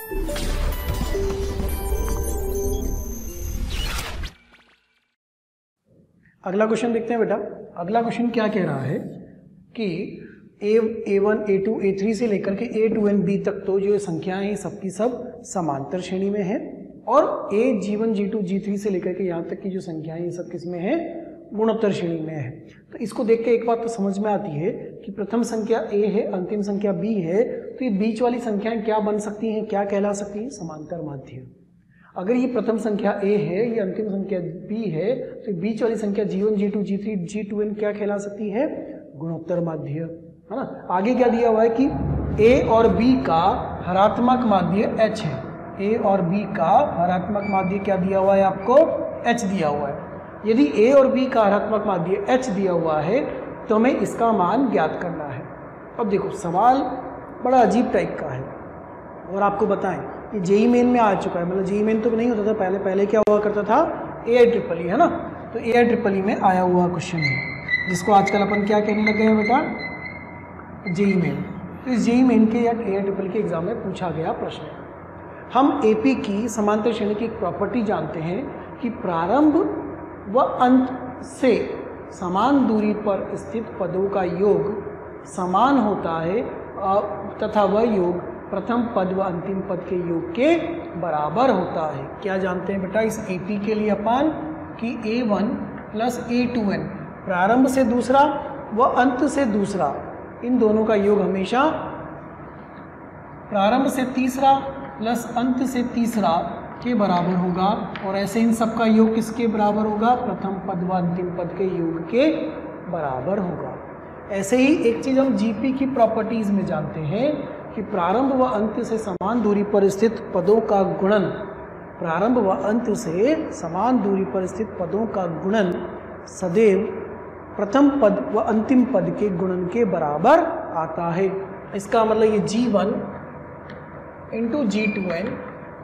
अगला क्वेश्चन देखते हैं बेटा। अगला क्वेश्चन क्या कह रहा है कि A1, A2, A3 से लेकर के A2N B तक तो जो संख्याएं हैं सबकी सब समांतर श्रेणी में है, और G1, G2, G3 से लेकर के यहाँ तक की जो संख्याएं हैं सब किस में है, गुणोत्तर श्रेणी में है। तो इसको देख के एक बात तो समझ में आती है कि प्रथम संख्या A है, अंतिम संख्या B है, तो ये बीच वाली संख्याएं क्या बन सकती हैं, क्या कहला सकती हैं, समांतर माध्य। अगर ये प्रथम संख्या A है, ये अंतिम संख्या B है, तो बीच वाली संख्या G1, G2, G3, G2N क्या कहला सकती है, गुणोत्तर माध्य, है ना। आगे क्या दिया हुआ है कि A और B का हरात्मक माध्य H है। A और B का हरात्मक माध्य क्या दिया हुआ है आपको, H दिया हुआ है। यदि A और B का हरात्मक माध्य H दिया हुआ है तो हमें इसका मान ज्ञात करना है। अब देखो सवाल बड़ा अजीब टाइप का है, और आपको बताएं ये जेई मेन में आ चुका है, मतलब जेई मेन तो नहीं होता था पहले, पहले क्या हुआ करता था, AIEEE, है ना। तो AIEEE में आया हुआ क्वेश्चन है, जिसको आजकल अपन क्या कहने लगे हैं बेटा, जेई मेन। तो इस जेई मेन के या AIEEE के एग्जाम में पूछा गया प्रश्न है। हम AP की समांतर श्रेणी की एक प्रॉपर्टी जानते हैं कि प्रारंभ व अंत से समान दूरी पर स्थित पदों का योग समान होता है, तथा वह योग प्रथम पद व अंतिम पद के योग के बराबर होता है। क्या जानते हैं बेटा इस AP के लिए अपन कि A1 प्लस A2N, प्रारंभ से दूसरा व अंत से दूसरा, इन दोनों का योग हमेशा प्रारंभ से तीसरा प्लस अंत से तीसरा के बराबर होगा, और ऐसे इन सब का योग किसके बराबर होगा, प्रथम पद व अंतिम पद के योग के बराबर होगा। ऐसे ही एक चीज़ हम GP की प्रॉपर्टीज़ में जानते हैं कि प्रारंभ व अंत से समान दूरी पर स्थित पदों का गुणन, प्रारंभ व अंत से समान दूरी पर स्थित पदों का गुणन सदैव प्रथम पद व अंतिम पद के गुणन के बराबर आता है। इसका मतलब ये G1 into G2N,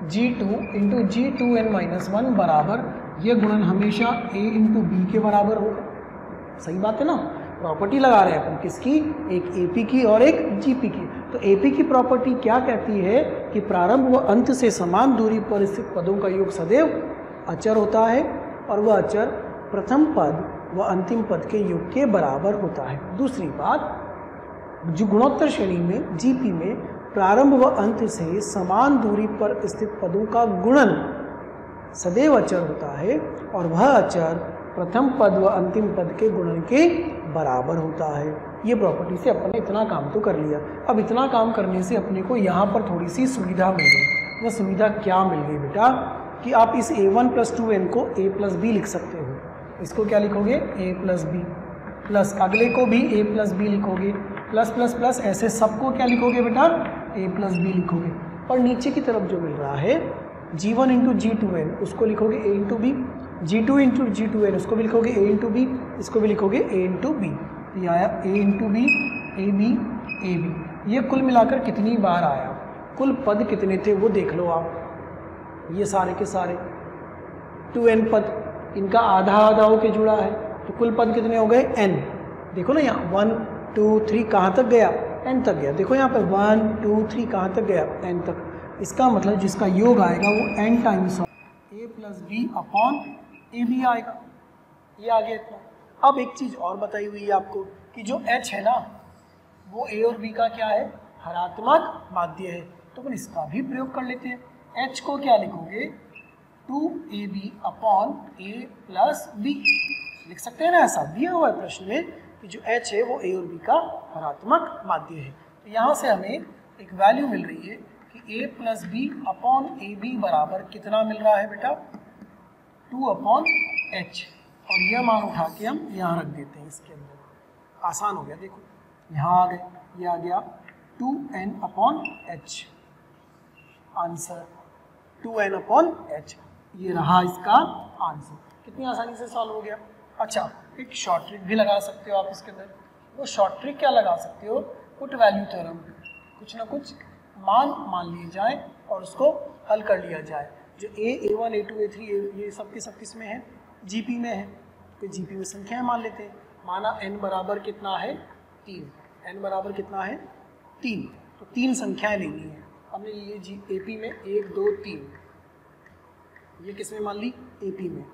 G2 into G2N-1 बराबर, ये गुणन हमेशा A इंटू B के बराबर होगा। सही बात है ना। प्रॉपर्टी लगा रहे हैं अपन किसकी, एक AP की और एक GP की। तो AP की प्रॉपर्टी क्या कहती है कि प्रारंभ व अंत से समान दूरी पर स्थित पदों का योग सदैव अचर होता है, और वह अचर प्रथम पद व अंतिम पद के योग के बराबर होता है। दूसरी बात, जो गुणोत्तर श्रेणी में GP में प्रारंभ व अंत से समान दूरी पर स्थित पदों का गुणन सदैव अचर होता है, और वह अचर प्रथम पद व अंतिम पद के गुणन के बराबर होता है। ये प्रॉपर्टी से अपन ने इतना काम तो कर लिया। अब इतना काम करने से अपने को यहाँ पर थोड़ी सी सुविधा मिल गई। वह सुविधा क्या मिल गई बेटा, कि आप इस A1 प्लस 2N को A प्लस B लिख सकते हो। इसको क्या लिखोगे, A प्लस B, प्लस अगले को भी A प्लस B लिखोगे, प्लस प्लस प्लस, ऐसे सबको क्या लिखोगे बेटा, A प्लस B लिखोगे। और नीचे की तरफ जो मिल रहा है G1 इंटू G2N, उसको लिखोगे A into B, G2 into G2N, उसको भी लिखोगे A इंटू B, इसको भी लिखोगे A इंटू B। ये आया A into B, AB, AB। ये कुल मिलाकर कितनी बार आया, कुल पद कितने थे वो देख लो आप। ये सारे के सारे 2N पद, इनका आधा आधा होके जुड़ा है, तो कुल पद कितने हो गए, N। देखो ना यहाँ 1 2 3 कहाँ तक गया, N तक गया। देखो यहाँ पर 1 2 3 कहाँ तक गया, N तक। इसका मतलब जिसका योग आएगा वो N times of A plus B upon AB आएगा। ये आ गया इतना। अब एक चीज़ और बताई हुई है आपको कि जो H है ना, वो A और B का क्या है, हरात्मक माध्य है। तो अपन इसका भी प्रयोग कर लेते हैं। H को क्या लिखोगे, 2AB upon A plus B लिख सकते हैं ना। ऐसा दिया हुआ है प्रश्न में कि जो H है वो A और B का हरात्मक माध्य है। तो यहाँ से हमें एक वैल्यू मिल रही है कि A plus B upon AB बराबर कितना मिल रहा है बेटा, 2 अपॉन H। और यह मान उठा के हम यहाँ रख देते हैं इसके अंदर। आसान हो गया, देखो यहाँ आ गए, ये आ गया 2N upon H। Answer 2N upon H, ये रहा इसका आंसर। कितनी आसानी से सॉल्व हो गया। अच्छा, एक शॉर्ट ट्रिक भी लगा सकते हो आप इसके अंदर। वो शॉर्ट ट्रिक क्या लगा सकते हो, पुट वैल्यू थ्योरम। कुछ ना कुछ मान लिए जाए और उसको हल कर लिया जाए। जो A1 A2 A3 ये सब के सब किस में है, GP में है। तो GP में संख्याएं मान लेते हैं। माना n बराबर कितना है, 3। n बराबर कितना है, 3। तो 3 संख्याएं लेनी है। हमने ये जी एपी में 1 2 3, ये किस में मान ली? एपी में।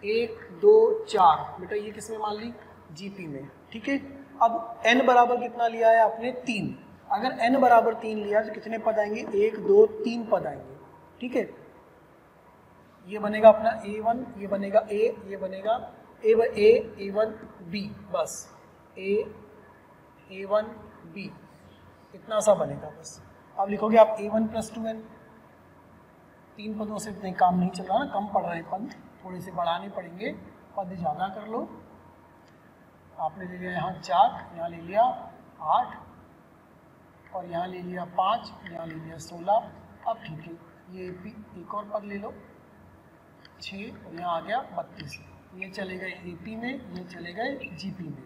1 2 4 बेटा ये किस में मान ली? जीपी में। ठीक है, अब n बराबर कितना लिया है आपने? 3। अगर n बराबर 3 लिया तो कितने पद आएंगे? 1 2 3 पद आएंगे। ठीक है, ये बनेगा अपना A1, ये बनेगा A, ये बनेगा A1 B, बस A1 B, इतना सा बनेगा बस। अब लिखोगे आप A1 + 2n। 3 पदों से इतने काम नहीं चल रहा ना, कम पड़ रहे हैं पद, थोड़े से बढ़ाने पड़ेंगे, पद ज़्यादा कर लो। आपने ले लिया यहाँ 4, यहाँ ले लिया 8, और यहाँ ले लिया 5, यहाँ ले लिया 16। अब ठीक है, ये एक और पद ले लो 6, और यहाँ आ गया 32। ये चले गए एपी में, ये चले गए जीपी में।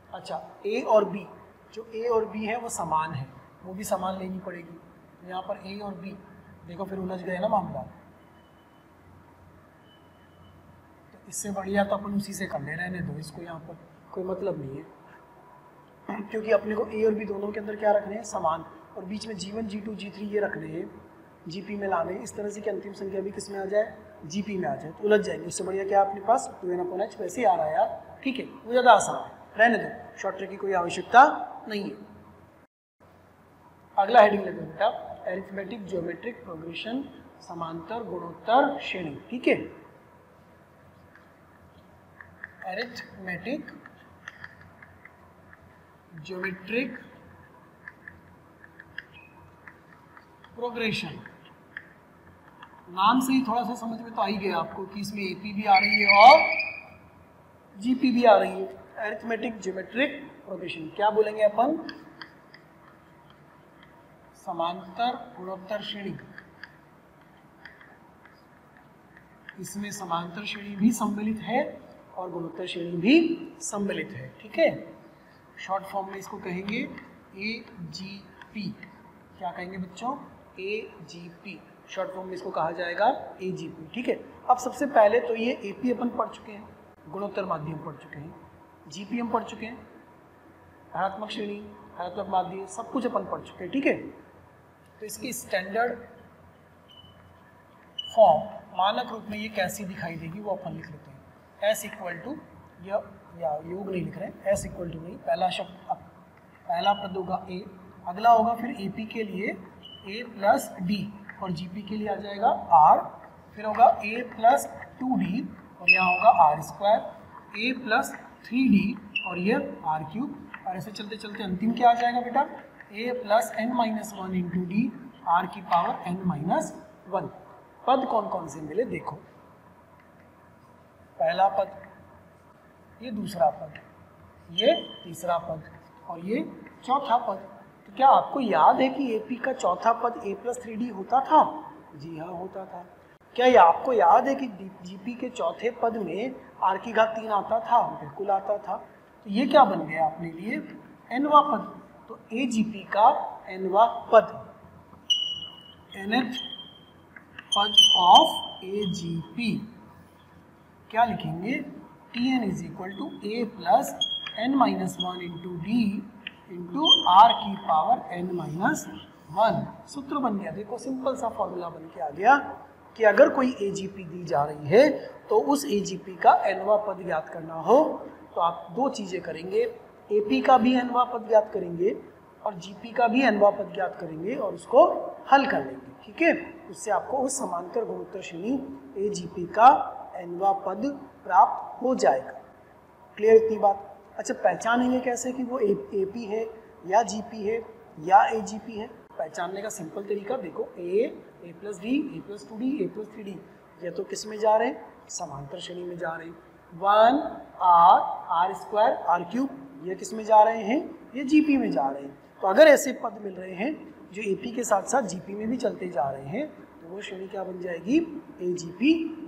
अच्छा, ए और बी, जो ए और बी है वो समान है, वो भी समान लेनी पड़ेगी। यहाँ पर ए और बी देखो फिर उलझ गए ना मामला, तो इससे बढ़िया तो अपन उसी से कर ले, रहने दो इसको, यहाँ पर कोई मतलब नहीं है, क्योंकि अपने को ए और बी दोनों के अंदर क्या रखने हैं? समान, और बीच में G1 G2 G3 ये रखने हैं, जीपी में लाने, इस तरह से कि अंतिम संख्या भी किस में आ जाए? जीपी में आ जाए, तो उलझ जाएंगे। उससे बढ़िया क्या अपने पास 2n/h वैसे ही आ रहा है यार। ठीक है, वो ज़्यादा आसान है, रहने दो, शॉर्ट ट्रिक की कोई आवश्यकता नहीं है। अगला हेडिंग लेते हैं बेटा, अरिथमेटिक ज्योमेट्रिक प्रोग्रेशन, समांतर गुणोत्तर श्रेणी। ठीक है, अरिथमेटिक ज्योमेट्रिक प्रोग्रेशन, नाम से ही थोड़ा सा समझ में तो आ ही गया आपको कि इसमें एपी भी आ रही है और जीपी भी आ रही है। अरिथमेटिक ज्योमेट्रिक प्रोग्रेशन क्या बोलेंगे अपन? समांतर गुणोत्तर श्रेणी। इसमें समांतर श्रेणी भी सम्मिलित है और गुणोत्तर श्रेणी भी सम्मिलित है। ठीक है, शॉर्ट फॉर्म में इसको कहेंगे AGP। क्या कहेंगे बच्चों? AGP, शॉर्ट फॉर्म में इसको कहा जाएगा AGP। ठीक है, अब सबसे पहले तो ये AP अपन पढ़ चुके हैं, गुणोत्तर माध्यम पढ़ चुके हैं, GP हम पढ़ चुके हैं, धनात्मक श्रेणी, धनात्मक माध्यम, सब कुछ अपन पढ़ चुके हैं। ठीक है, तो इसकी स्टैंडर्ड फॉर्म मानक रूप में ये कैसी दिखाई देगी वो अपन लिख लेते हैं। S = या योग नहीं लिख रहे हैं, S = नहीं, पहला शब्द पहला पद होगा A, अगला होगा फिर AP के लिए A + D, और GP के लिए आ जाएगा R, फिर होगा A + 2D, और यहाँ होगा R², A + 3D, और ये R³, और ऐसे चलते चलते अंतिम क्या आ जाएगा बेटा? A + n-1 × D R⁻n-1। पद कौन कौन से मिले देखो, पहला पद, ये दूसरा पद, ये तीसरा पद, और ये चौथा पद। तो क्या आपको याद है कि एपी का चौथा पद A + 3D होता था? जी हाँ, होता था। क्या ये आपको याद है कि जीपी के चौथे पद में R³ आता था? बिल्कुल आता था। तो ये क्या बन गया अपने लिए? nवां पद। तो AGP का nवां पद, nth पद ऑफ AGP क्या लिखेंगे? Tn = A + n-1 × D R⁻n-1। सूत्र बन गया। देखो सिंपल सा फॉर्मूला बन के आ गया कि अगर कोई AGP दी जा रही है तो उस AGP का nवां पद ज्ञात करना हो तो आप दो चीज़ें करेंगे, AP का भी nवां पद ज्ञात करेंगे और GP का भी nवां पद ज्ञात करेंगे और उसको हल कर लेंगे। ठीक है, उससे आपको उस समांतर गुणोत्तर श्रेणी AGP का nवां पद प्राप्त हो जाएगा। क्लियर इतनी बात? अच्छा, पहचानेंगे कैसे कि वो AP है या GP है या AGP है? पहचानने का सिंपल तरीका देखो, A + D, A + 2D, A + 3D, ये तो किस में जा रहे हैं? समांतर श्रेणी में जा रहे हैं। 1 R, R² R³, ये किस में जा रहे हैं? ये GP में जा रहे हैं। तो अगर ऐसे पद मिल रहे हैं जो AP के साथ साथ GP में भी चलते जा रहे हैं तो वो श्रेणी क्या बन जाएगी? AGP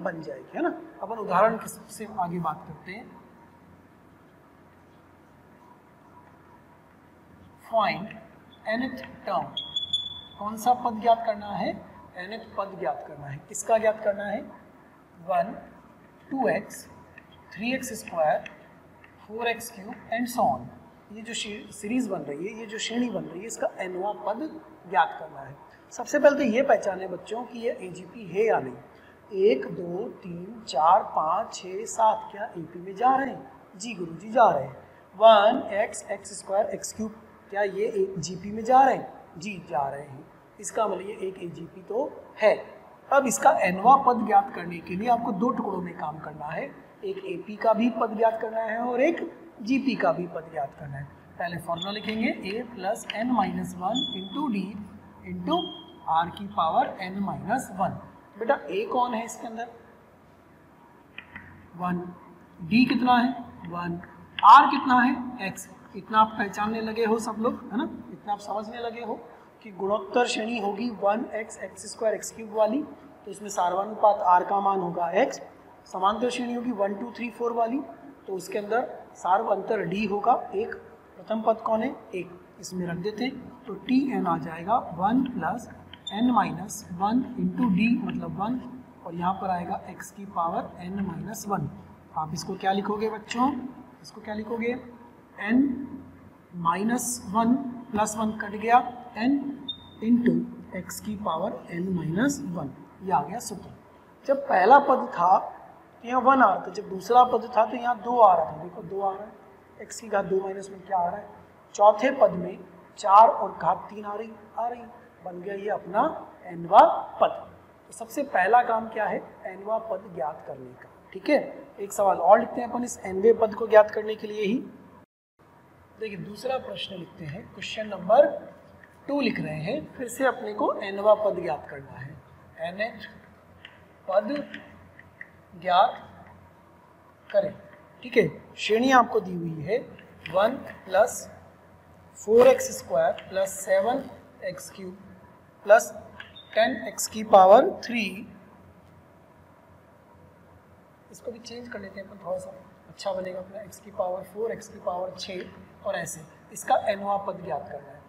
बन जाएगी, है ना। अपन उदाहरण से आगे बात करते हैं। फाइंड nth टर्म, कौन सा पद ज्ञात करना है? nth पद ज्ञात करना है। किसका ज्ञात करना है? 1 2x 3x², 4x³ and so on. ये जो सीरीज बन रही है, ये जो श्रेणी बन रही है, इसका nवां पद ज्ञात करना है। सबसे पहले तो ये पहचाने बच्चों कि ये एजीपी है या नहीं। 1 2 3 4 5 6 7 क्या एपी में जा रहे हैं? जी गुरुजी जा रहे हैं। 1x x square x cube क्या ये जीपी में जा रहे हैं? जी जा रहे हैं। इसका मतलब ये एक एजीपी तो है। अब इसका एनवा पद ज्ञात करने के लिए आपको दो टुकड़ों में काम करना है, एक एपी का भी पद ज्ञात करना है और एक जीपी का भी पद ज्ञात करना है। पहले फॉर्मूला लिखेंगे a plus n minus 1 into d into are की पावर n माइनस 1। बेटा a कौन है इसके अंदर? 1, d कितना है? 1, r कितना है? x। इतना आप पहचानने लगे हो सब लोग, है ना? इतना आप समझने लगे हो कि गुणोत्तर श्रेणी होगी 1x x square x cube वाली, तो इसमें सार्वनुपात r का मान होगा x। समांतर श्रेणी होगी 1 2 3 4 वाली, तो उसके अंदर सार्वअंतर d होगा। एक प्रथम पद कौन है? 1, इसमें रख देते हैं तो tn आ जाएगा 1 plus n minus 1 into D मतलब 1, और यहाँ पर आएगा x की पावर n माइनस 1। आप इसको क्या लिखोगे बच्चों? इसको क्या लिखोगे? n माइनस 1 प्लस 1 कट गया, n इंटू एक्स की पावर n माइनस 1। ये आ गया सूत्र। जब पहला पद था तो यहाँ 1 आ रहा था, जब दूसरा पद था तो यहाँ 2 आ रहा था। देखो 2 आ रहा है, x की घात 2 माइनस 1 क्या आ रहा है? चौथे पद में 4 और घात 3 आ रही, बन गया ये अपना nवा पद। तो सबसे पहला काम क्या है? nवा पद ज्ञात करने का। ठीक है, एक सवाल और लिखते हैं अपन इस nवे पद को ज्ञात करने के लिए ही। देखिए दूसरा प्रश्न लिखते हैं, क्वेश्चन नंबर 2 लिख रहे हैं। फिर से अपने को nवा पद ज्ञात करना है। nth पद ज्ञात करें। ठीक है, श्रेणी आपको दी हुई है 1 plus 4x square plus 7x cube plus 10x की पावर 3। इसको भी चेंज कर लेते हैं अपन, थोड़ा सा अच्छा बनेगा अपना। x की पावर 4, x की पावर 6 और ऐसे। इसका nवा पद ज्ञात करना है,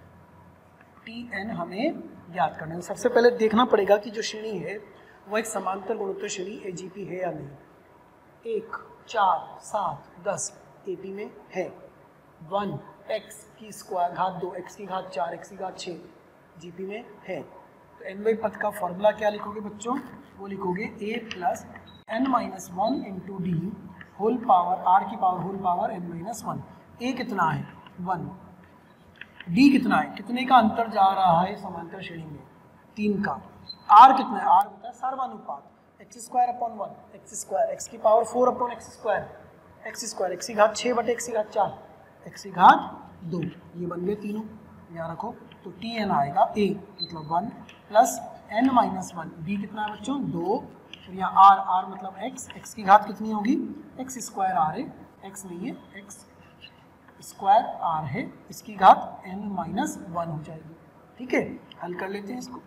tn हमें ज्ञात करना है। सबसे पहले देखना पड़ेगा कि जो श्रेणी है वो एक समांतर गुणोत्तर श्रेणी एजीपी है या नहीं। 1 4 7 10 एपी में है। 1 x की स्क्वायर घात 2 x की घात 4 x की घात 6 जीपी में है। तो एनवे पद का फॉर्मूला क्या लिखोगे बच्चों? वो लिखोगे a plus n minus 1 into D whole power r की power whole power n minus 1। a कितना है? 1। d कितना है? कितने का अंतर जा रहा है समांतर श्रेणी में? 3 का। r कितना है? r होता है सार्वनुपात x square upon 1 x square x की power 4 upon x square x की घात 6 बटे x की घात 4 x की घात 2। ये बन गए तीनों, यहाँ रखो। तो tn आएगा a मतलब 1 प्लस n माइनस 1। d कितना है बच्चों? 2। फिर यहाँ r मतलब x की घात कितनी होगी? x स्क्वायर r है, x नहीं है, x स्क्वायर r है, इसकी घात n माइनस 1 हो जाएगी। ठीक है, हल कर लेते हैं इसको।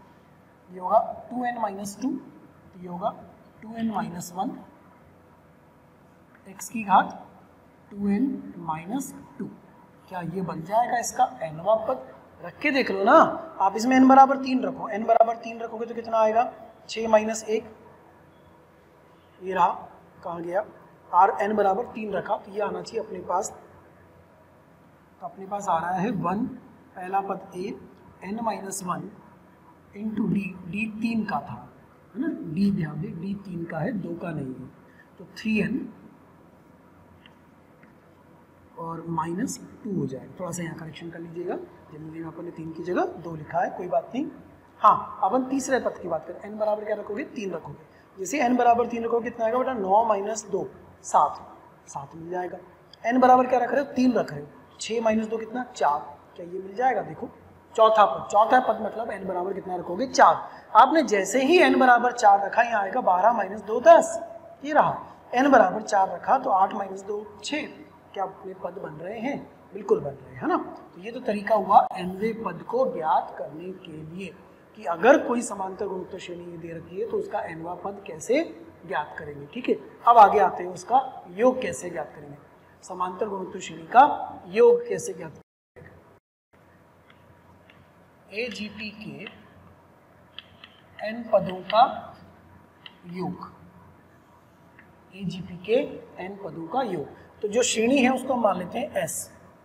ये होगा 2n माइनस 2, ये होगा 2n माइनस 1, x की घात 2n माइनस 2। क्या ये बन जाएगा इसका nवा पद? रख के देख लो ना आप। इसमें n बराबर 3 रखो, n बराबर 3 रखोगे तो कितना आएगा? 6 माइनस 1। ये रहा, कहाँ गया? r n बराबर 3 रखा तो ये आना चाहिए अपने पास। तो अपने पास आ रहा है 1 पहला पद a n minus 1 into D 3 का था, है ना? डी ध्यान दे, डी 3 का है, 2 का नहीं है। तो 3n और माइनस 2 हो जाएगा। थोड़ा सा यहाँ करेक्शन कर लीजिएगा, जल्दी में अपन ने 3 की जगह 2 लिखा है, कोई बात नहीं। हाँ, अब हम तीसरे पद की बात करें। n बराबर क्या रखोगे? 3 रखोगे। जैसे n बराबर 3 रखोगे कितना आएगा बेटा? 9 माइनस 2 7 मिल जाएगा। n बराबर क्या रख रहे हो? 3 रख रहे हो। 6 माइनस 2 कितना? 4। क्या ये मिल जाएगा? देखो चौथा पद मतलब n बराबर कितना रखोगे? 4। आपने जैसे ही n बराबर 4 रखा, यहाँ आएगा 12 माइनस 2 10। ये रहा, n बराबर 4 रखा तो 8 माइनस 2 6। क्या अपने पद बन रहे हैं? बिल्कुल बन रहे हैं, है ना? तो ये तो तरीका हुआ nवे पद को ज्ञात करने के लिए कि अगर कोई समांतर गुणोत्तर श्रेणी दे रखी है तो उसका nवा पद कैसे ज्ञात करेंगे। ठीक है, अब आगे आते हैं उसका योग कैसे ज्ञात करेंगे। समांतर गुणोत्तर श्रेणी का योग कैसे ज्ञात करेंगे? एजीपी के n पदों का योग, एजीपी के n पदों का योग। तो जो श्रेणी है उसको हम मान लेते हैं S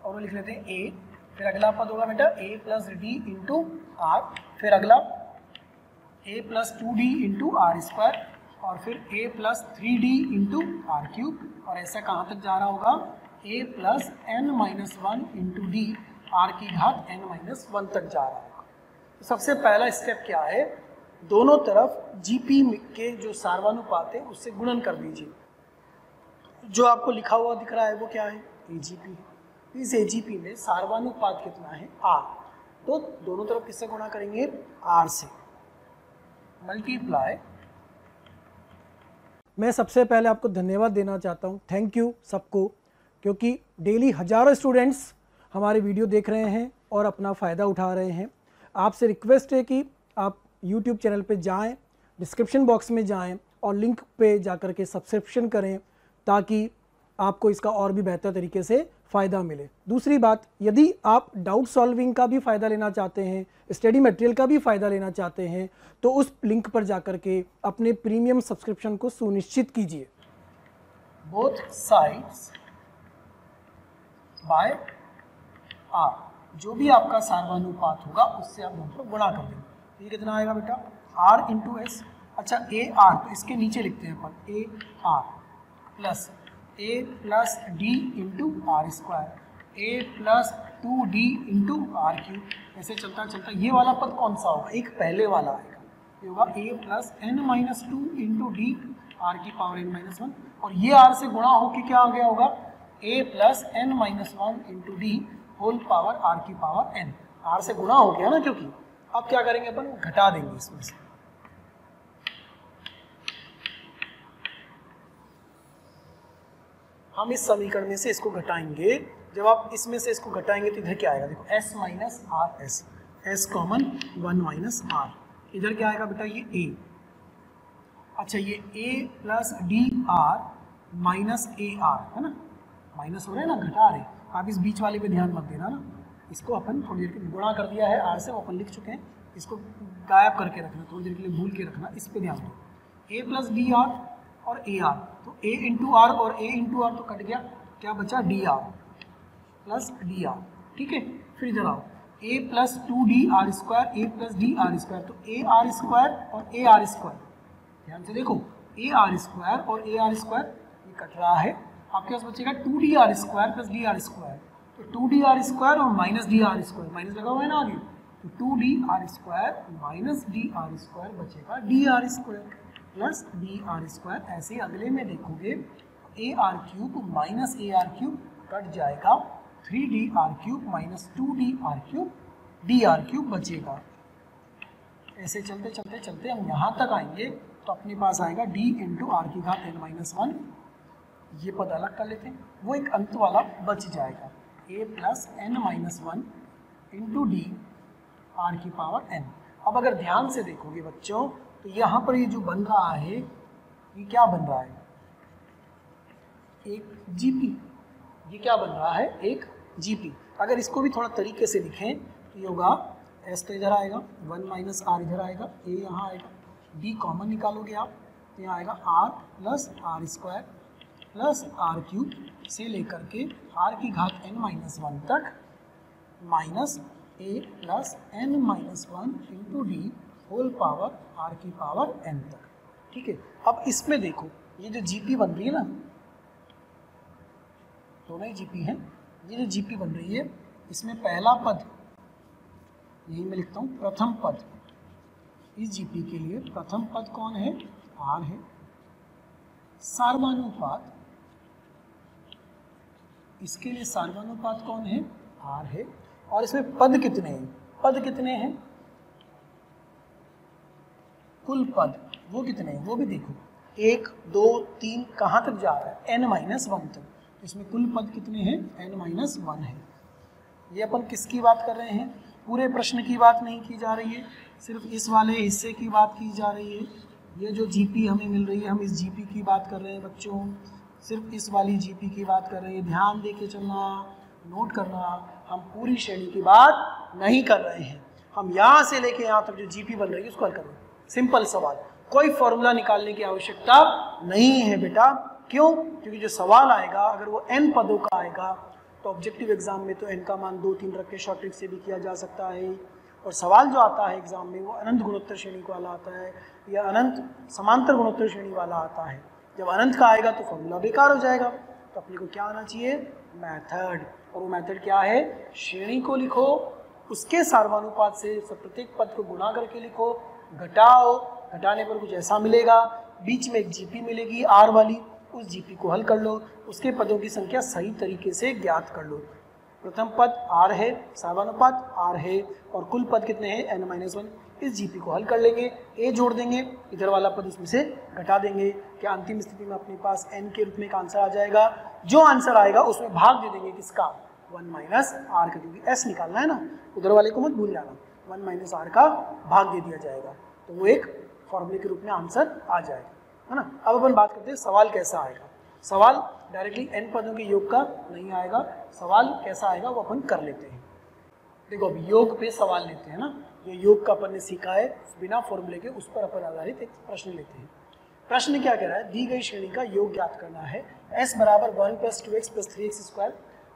और वो लिख लेते हैं A। फिर अगला पद होगा बेटा A plus D into r. फिर अगला a plus 2d into are square और फिर a plus 3d into are cube, और ऐसा कहाँ तक जा रहा होगा a plus n minus 1 into D R की घात n माइनस 1 तक जा रहा होगा। तो सबसे पहला स्टेप क्या है, दोनों तरफ जीपी के जो सार्वनुपात है उससे गुणन कर दीजिए। जो आपको लिखा हुआ दिख रहा है वो क्या है, एजीपी है। इस एजीपी में सार्वनुपात कितना है, आर, तो दोनों तरफ किससे गुणा करेंगे, आर से, मल्टीप्लाई। मैं सबसे पहले आपको धन्यवाद देना चाहता हूँ, थैंक यू सबको, क्योंकि डेली हजारों स्टूडेंट्स हमारे वीडियो देख रहे हैं और अपना फ़ायदा उठा रहे हैं। आपसे रिक्वेस्ट है कि आप YouTube चैनल पे जाएं, डिस्क्रिप्शन बॉक्स में जाएं और लिंक पे जाकर के सब्सक्रिप्शन करें ताकि आपको इसका और भी बेहतर तरीके से फ़ायदा मिले। दूसरी बात, यदि आप डाउट सॉल्विंग का भी फ़ायदा लेना चाहते हैं, स्टडी मटेरियल का भी फ़ायदा लेना चाहते हैं, तो उस लिंक पर जाकर के अपने प्रीमियम सब्सक्रिप्शन को सुनिश्चित कीजिए। बोथ साइड्स बाय आर, जो भी आपका सार्वनुपात होगा उससे आप दोनों को गुणा कर देंगे। ये कितना आएगा बेटा, आर इंटू एस। अच्छा ए आर, तो इसके नीचे लिखते हैं अपन A R plus A plus D into are square, A plus 2d into are cube. ऐसे चलता चलता ये वाला पद कौन सा होगा, एक पहले वाला आएगा, ये होगा A plus N minus 2 into D R की पावर n माइनस 1, और ये आर से गुणा होकर क्या आ गया होगा, A plus N minus 1 into D whole power are की पावर n। आर से गुणा हो गया ना, क्योंकि अब क्या करेंगे अपन, घटा देंगे इसमें से। हम इस समीकरण में से इसको घटाएंगे, जब आप इसमें से इसको घटाएंगे तो इधर क्या आएगा, देखो s minus r s, s common 1 minus r, इधर क्या आएगा बेटा, ये a। अच्छा ये a plus D r minus A r है ना, माइनस हो रहे हैं ना, घटा रहे, आप इस बीच वाले पे ध्यान मत देना ना, इसको अपन थोड़ी देर के लिए गुणा कर दिया है आर से, वो अपन लिख चुके हैं, इसको गायब करके रखना, थोड़ी देर के लिए भूल के रखना, इस पे ध्यान दो। a प्लस डी आर और ए आर, तो a इंटू आर और a इंटू आर तो कट गया, क्या बचा, d r plus D r, ठीक है। फिर इधर आओ, a plus 2d are square, a plus D R square, तो a आर स्क्वायर और a आर स्क्वायर, ध्यान से देखो, a आर स्क्वायर और a आर स्क्वायर ये कट रहा है, आपके पास बचेगा 2d are square plus D R square, तो 2d आर स्क्वायर और minus D are square, minus लगा हुआ है ना आगे, तो 2d are square minus D are square बचेगा D are square plus D R square. ऐसे अगले में देखोगे A R cube minus A R cube cut जाएगा, 3d R cube minus 2d R cube D R cube बचेगा। ऐसे चलते चलते चलते हम यहाँ तक आएंगे तो अपने पास आएगा d इंटू आर की घात n माइनस 1, ये पद अलग कर लेते हैं, वो एक अंत वाला बच जाएगा, a plus n minus 1 into D R की पावर n। अब अगर ध्यान से देखोगे बच्चों तो यहाँ पर ये जो बन रहा है, ये क्या बन रहा है, एक जीपी, ये क्या बन रहा है, एक जीपी। अगर इसको भी थोड़ा तरीके से लिखें तो ये होगा एस तो इधर आएगा, 1 माइनस आर इधर आएगा, ए यहाँ आएगा, डी कॉमन निकालोगे आप तो यहाँ आएगा r plus r square plus r cube से लेकर के आर की घात n माइनस 1 तक minus a plus N minus 1 into D whole power are की पावर n तक, ठीक है। अब इसमें देखो ये जो जीपी बन रही है ना, दोनों ही जीपी हैं, ये जो जीपी बन रही है इसमें पहला पद, यही मैं लिखता हूँ प्रथम पद, इस जीपी के लिए प्रथम पद कौन है, आर है, सार्वनुपात इसके लिए सार्वनुपात कौन है, आर है, और इसमें पद कितने हैं, पद कितने हैं, कुल पद वो कितने हैं वो भी देखो, 1 2 3 कहाँ तक जा रहा है, n माइनस 1 तक, इसमें कुल पद कितने हैं, n माइनस 1 है। ये अपन किसकी बात कर रहे हैं, पूरे प्रश्न की बात नहीं की जा रही है, सिर्फ इस वाले हिस्से की बात की जा रही है। ये जो जीपी हमें मिल रही है, हम इस जीपी की बात कर रहे हैं बच्चों, सिर्फ इस वाली जीपी की बात कर रहे हैं, ध्यान दे के चलना, नोट करना, हम पूरी श्रेणी की बात नहीं कर रहे हैं, हम यहाँ से लेके यहाँ तक जो जीपी बन रही है उसको हल कर रहे हैं। सिंपल सवाल, कोई फॉर्मूला निकालने की आवश्यकता नहीं है बेटा, क्यों, क्योंकि जो सवाल आएगा अगर वो n पदों का आएगा तो ऑब्जेक्टिव एग्जाम में तो n का मान 2 3 रख के शॉर्ट ट्रिक से भी किया जा सकता है, और सवाल जो आता है एग्जाम में वो अनंत गुणोत्तर श्रेणी वाला आता है या अनंत समांतर गुणोत्तर श्रेणी वाला आता है। जब अनंत का आएगा तो फॉर्मूला बेकार हो जाएगा, तो अपने को क्या आना चाहिए, मेथड। और वो मेथड क्या है, श्रेणी को लिखो, उसके सार्वनुपात से प्रत्येक पद को गुणा करके लिखो, घटाओ, घटाने पर कुछ ऐसा मिलेगा, बीच में एक जीपी मिलेगी आर वाली, उस जीपी को हल कर लो, उसके पदों की संख्या सही तरीके से ज्ञात कर लो। प्रथम पद आर है, सार्वनुपात आर है और कुल पद कितने हैं n-1। इस जीपी को हल कर लेंगे, ए जोड़ देंगे, इधर वाला पद इसमें से घटा देंगे। क्या अंतिम स्थिति में अपने पास n के रूप में एक आंसर आ जाएगा। जो आंसर आएगा उसमें भाग दे देंगे किसका, 1 - r का, क्योंकि s निकालना है ना, उधर वाले को मत भूल जाना, 1 - r का भाग दे दिया जाएगा, तो वो एक फॉर्मूले के रूप में आंसर आ जाएगा, है ना। अब अपन बात करते हैं सवाल कैसा आएगा। सवाल डायरेक्टली n पदों के योग का नहीं आएगा, सवाल कैसा आएगा वो अपन कर लेते हैं। देखो अब योग पे सवाल लेते हैं ना, ये योग का अपन ने सीखा है बिना फॉर्मूले के, उस पर अपन आधारित एक प्रश्न लेते हैं। प्रश्न क्या कह रहा है, दी गई श्रेणी का योग ज्ञात करना है, s बराबर 1 + 2x + 3x²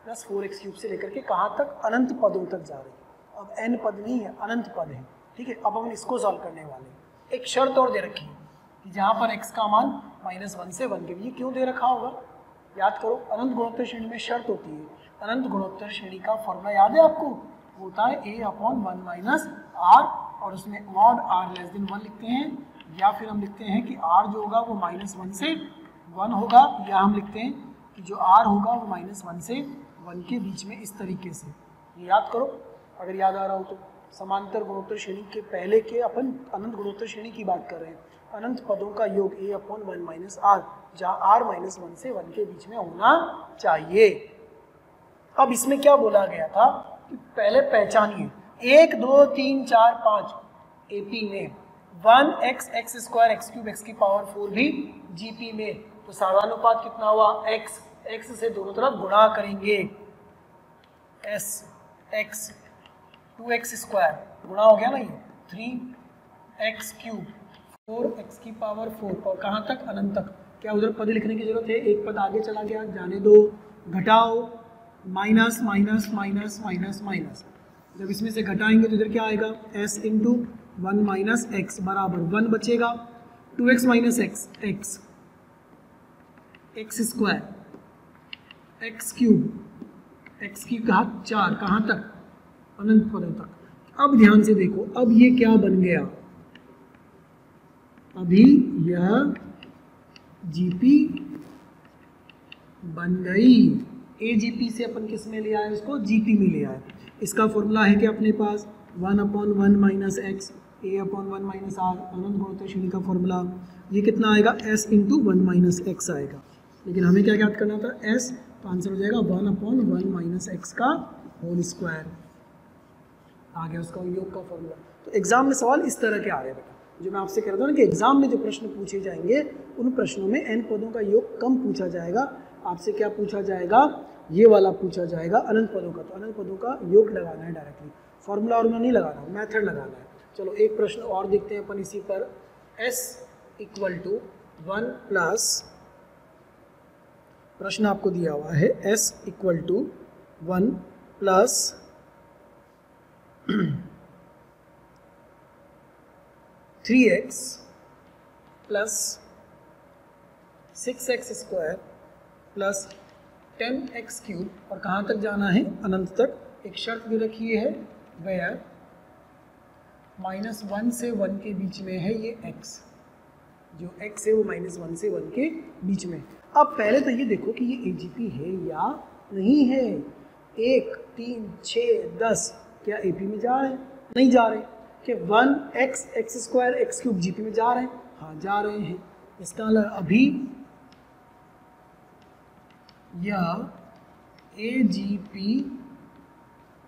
+ 4x³ से लेकर के कहाँ तक, अनंत पदों तक जा रही है। अब n पद नहीं है, अनंत पद है, ठीक है। अब हम इसको सॉल्व करने वाले हैं। एक शर्त और दे रखी है कि जहाँ पर x का मान -1 से 1 के, ये क्यों दे रखा होगा, याद करो। अनंत गुणोत्तर श्रेणी में शर्त होती है, अनंत गुणोत्तर श्रेणी का फॉर्मूला याद है आपको, होता है a/1 - r, और उसमें mod r<1 लिखते हैं, या फिर हम लिखते हैं कि r जो होगा वो -1 से 1 होगा, या हम लिखते हैं कि जो r होगा वो -1 से 1 के बीच में, इस तरीके से। ये याद करो अगर याद आ रहा हो तो। समांतर गुणोत्तर श्रेणी के पहले के अपन अनंत गुणोत्तर श्रेणी की बात कर रहे हैं। अनंत पदों का योग a/1 - r, जहाँ r -1 से 1 के बीच में होना चाहिए। अब इसमें क्या बोला गया था कि पहले पहचानिए, 1 2 3 4 5 AP में, 1x x² x³ x⁴ भी GP में, तो सार्वनुपात कितना हुआ, x से दोनों तरफ गुणा करेंगे, s x 2x² गुणा हो गया ना, ये 3x³ 4x⁴ और कहाँ तक, अनंत तक। क्या उधर पद लिखने की जरूरत है, एक पद आगे चला गया, जाने दो, घटाओ, minus minus minus minus minus, जब इसमें से घटाएंगे तो इधर क्या आएगा, s × 1 - x बराबर 1 बचेगा, 2x - x x x² x³ x³ कहा 4, कहाँ तक, अनंत पदों तक। अब ध्यान से देखो, अब ये क्या बन गया, अभी यह जीपी बन गई। AGP से अपन किस में ले आए, उसको GP में ले आए। इसका फॉर्मूला है कि अपने पास 1/1 - x a/1 - r, अनंत गुणोत्तर श्रेणी का फॉर्मूला, ये कितना आएगा, s × 1 - x आएगा। लेकिन हमें क्या ज्ञात करना था, s, तो आंसर हो जाएगा 1/1 - x का होल स्क्वायर, आ गया उसका योग का फॉर्मूला। तो एग्जाम में सवाल इस तरह के आ रहे हैं बेटा, जो मैं आपसे कह रहा था ना कि एग्जाम में जो प्रश्न पूछे जाएंगे उन प्रश्नों में n पदों का योग कम पूछा जाएगा। आपसे क्या पूछा जाएगा, ये वाला पूछा जाएगा अनंत पदों का, तो अनंत पदों का योग लगाना है डायरेक्टली, फॉर्मूला और नहीं लगाना, मेथड लगाना है। चलो एक प्रश्न और देखते हैं अपन इसी पर, s = 1 प्लस, प्रश्न आपको दिया हुआ है s = 1 plus 3x plus 6x² plus 10x³ और कहाँ तक जाना है, अनंत तक। एक शर्त भी रखी है, वेयर -1 से 1 के बीच में है ये x, जो x है वो -1 से 1 के बीच में। अब पहले तो ये देखो कि ये AGP है या नहीं है। 1 3 6 10 क्या AP में जा रहे हैं, नहीं जा रहे। कि 1x x² x³ GP में जा रहे हैं, हाँ जा रहे हैं। इसका मतलब अभी यह AGP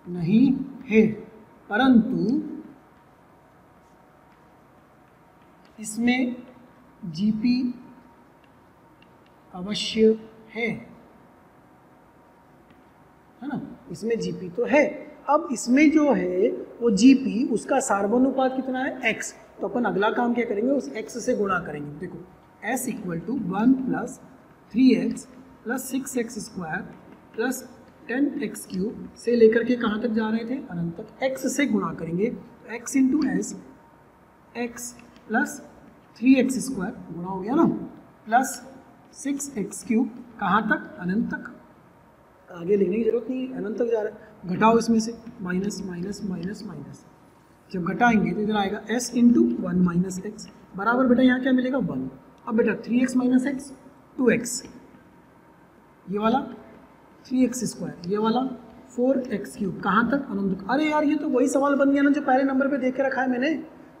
नहीं है, परंतु इसमें GP अवश्य है ना, इसमें GP तो है। अब इसमें जो है वो GP, उसका सार्वनुपात कितना है, x, तो अपन अगला काम क्या करेंगे, उस x से गुणा करेंगे। देखो s = 1 plus 3x plus 6x² plus 10x³ से लेकर के कहाँ तक जा रहे थे, अनंत तक, x से गुणा करेंगे। X into S, x plus 3x square गुणा हो गया ना, प्लस 6x क्यूब, कहाँ तक? अनंत तक, आगे लिखने की जरूरत नहीं, अनंत तक जा रहा है। घटाओ इसमें से, माइनस माइनस माइनस माइनस, जब घटाएंगे तो इधर आएगा s इंटू 1 माइनस एक्स बराबर बेटा यहाँ क्या मिलेगा 1। अब बेटा 3x माइनस एक्स 2x, ये वाला 3x स्क्वायर, ये वाला 4x क्यूब, कहाँ तक? अनंत तक। अरे यार ये तो वही सवाल बन गया ना जो पहले नंबर पे देख के रखा है मैंने,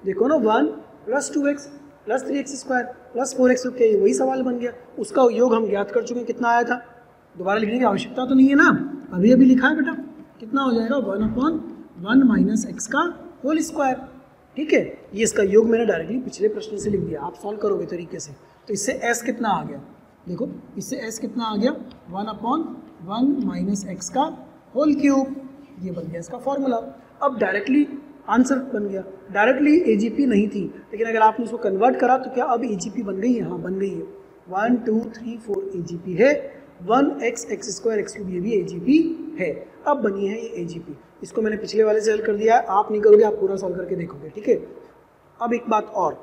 देखो ना 1 plus 2x plus 3x square plus 4x cube, क्या वही सवाल बन गया। उसका योग हम ज्ञात कर चुके हैं, कितना आया था, दोबारा लिखने की आवश्यकता तो नहीं है ना, अभी अभी लिखा है बेटा। कितना हो जाएगा 1/1 माइनस एक्स का होल स्क्वायर, ठीक है। ये इसका योग मैंने डायरेक्टली पिछले प्रश्न से लिख दिया, आप सॉल्व करोगे तरीके से। तो इससे s कितना आ गया, देखो इससे s कितना आ गया 1/1 माइनस एक्स का होल क्यूब, ये बन गया इसका फॉर्मूला। अब डायरेक्टली आंसर बन गया, डायरेक्टली एजीपी नहीं थी, लेकिन अगर आपने उसको कन्वर्ट करा तो क्या अब एजीपी बन गई है? हाँ बन गई है, 1 2 3 4 एजीपी है, 1x x square x cube ये भी एजीपी है। अब बनी है ये एजीपी, इसको मैंने पिछले वाले से हल कर दिया है, आप नहीं करोगे, आप पूरा सॉल्व करके देखोगे, ठीक है। अब एक बात और,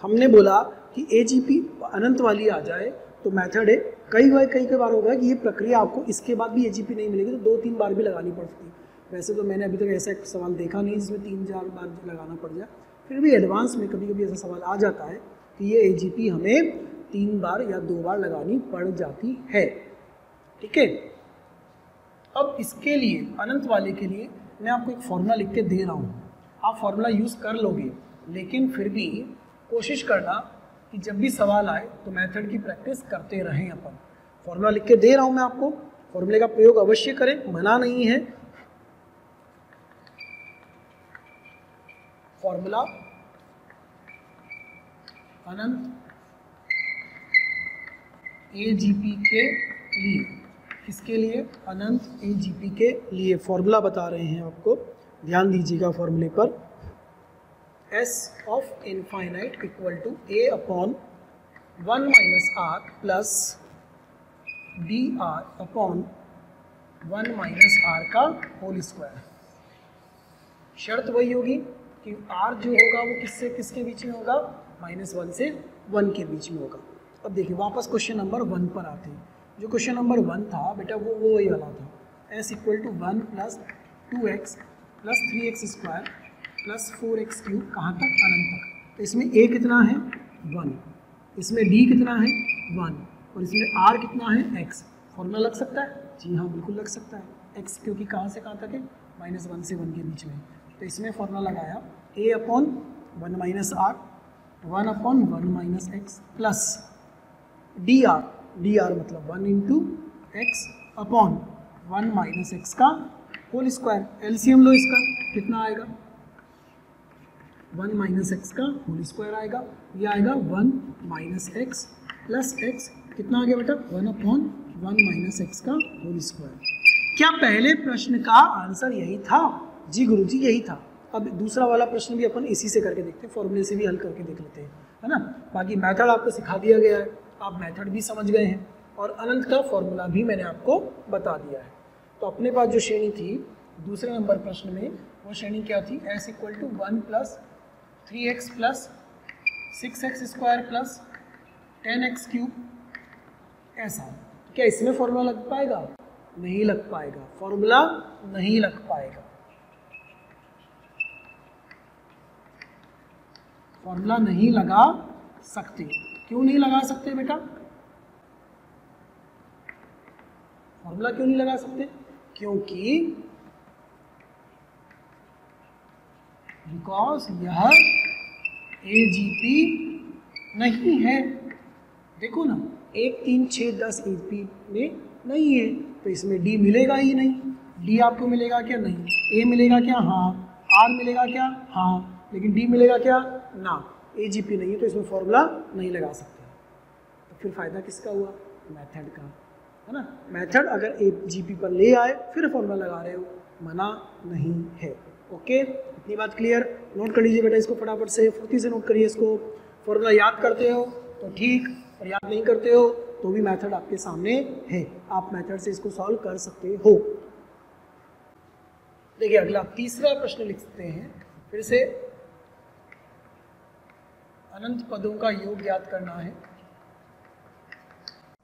हमने बोला कि एजीपी अनंत वाली आ जाए तो मेथड है, कई बार होगा कि ये प्रक्रिया आपको इसके बाद भी एजीपी नहीं मिलेगी तो 2-3 बार भी लगानी पड़ती है। वैसे तो मैंने अभी तक ऐसा एक सवाल देखा नहीं जिसमें 3-4 बार लगाना पड़ जाए, फिर भी एडवांस में कभी कभी ऐसा सवाल आ जाता है कि ये एजीपी हमें 3 बार या 2 बार लगानी पड़ जाती है, ठीक है। अब इसके लिए अनंत वाले के लिए मैं आपको एक फॉर्मूला लिख के दे रहा हूँ, आप फॉर्मूला यूज़ कर लोगे, लेकिन फिर भी कोशिश करना कि जब भी सवाल आए तो मेथड की प्रैक्टिस करते रहें अपन। फॉर्मूला लिख के दे रहा हूँ मैं आपको, फॉर्मूले का प्रयोग अवश्य करें, मना नहीं है। फॉर्मूला अनंत एजीपी के लिए, किसके लिए? अनंत एजीपी के लिए फॉर्मूला बता रहे हैं आपको, ध्यान दीजिएगा फॉर्मूले पर। s of infinite equal to a upon 1 minus r plus D r upon 1 minus r का होल स्क्वायर। शर्त वही होगी कि r जो होगा वो किससे किसके बीच में होगा? -1 से 1 के बीच में होगा। अब देखिए वापस क्वेश्चन नंबर 1 पर आते हैं। जो क्वेश्चन नंबर 1 था बेटा वो वही वाला था, s equal to 1 plus 2x plus 3x square plus 4x cube, कहाँ तक? अनंत तक। तो इसमें a कितना है? 1, इसमें d कितना है? 1, और इसमें r कितना है? x। फॉर्मूला लग सकता है? जी हाँ बिल्कुल लग सकता है। x क्योंकि कहाँ से कहाँ तक है? -1 से 1 के बीच में। तो इसमें फॉर्मूला लगाया a upon 1 minus r, 1 upon 1 minus x plus D R मतलब 1 into x upon 1 minus x का होल स्क्वायर। एलसीएम लो इसका, कितना आएगा? 1 माइनस एक्स का होल स्क्वायर आएगा, ये आएगा 1 माइनस एक्स प्लस एक्स, कितना आ गया बेटा? 1 अपॉन 1 माइनस एक्स का होल स्क्वायर। क्या पहले प्रश्न का आंसर यही था? जी गुरुजी यही था। अब दूसरा वाला प्रश्न भी अपन इसी से करके देखते हैं, फॉर्मूले से भी हल करके देख लेते हैं, है ना। बाकी मेथड आपको सिखा दिया गया है, आप मेथड भी समझ गए हैं और अनंत का फॉर्मूला भी मैंने आपको बता दिया है। तो अपने पास जो श्रेणी थी दूसरे नंबर प्रश्न में, वो श्रेणी क्या थी? s equal to 1 plus 3x plus 6x square plus 10x cube, ऐसा। क्या इसमें फॉर्मूला लग पाएगा? नहीं लग पाएगा, फॉर्मूला नहीं लग पाएगा, फॉर्मूला नहीं लगा सकते। क्यों नहीं लगा सकते बेटा? फॉर्मूला क्यों नहीं लगा सकते? क्योंकि बिकॉज यह एजीपी नहीं है। देखो ना 1 3 6 10 एजीपी में नहीं है, तो इसमें डी मिलेगा ही नहीं। डी आपको मिलेगा क्या? नहीं। ए मिलेगा क्या? हाँ। आर मिलेगा क्या? हाँ। लेकिन डी मिलेगा क्या? ना। एजीपी नहीं है तो इसमें फॉर्मूला नहीं लगा सकते। तो फिर फायदा किसका हुआ? मेथड का, है ना। मेथड अगर एजीपी पर ले आए फिर फॉर्मूला लगा रहे हो, मना नहीं है। ओके, इतनी बात क्लियर। नोट कर लीजिए बेटा इसको फटाफट से, फुर्ती से नोट करिए इसको। फॉर्मूला याद करते हो तो ठीक, और याद नहीं करते हो तो भी मेथड आपके सामने है, आप मेथड से इसको सॉल्व कर सकते हो। देखिए अगला तीसरा प्रश्न लिखते हैं। फिर से अनंत पदों का योग ज्ञात करना है।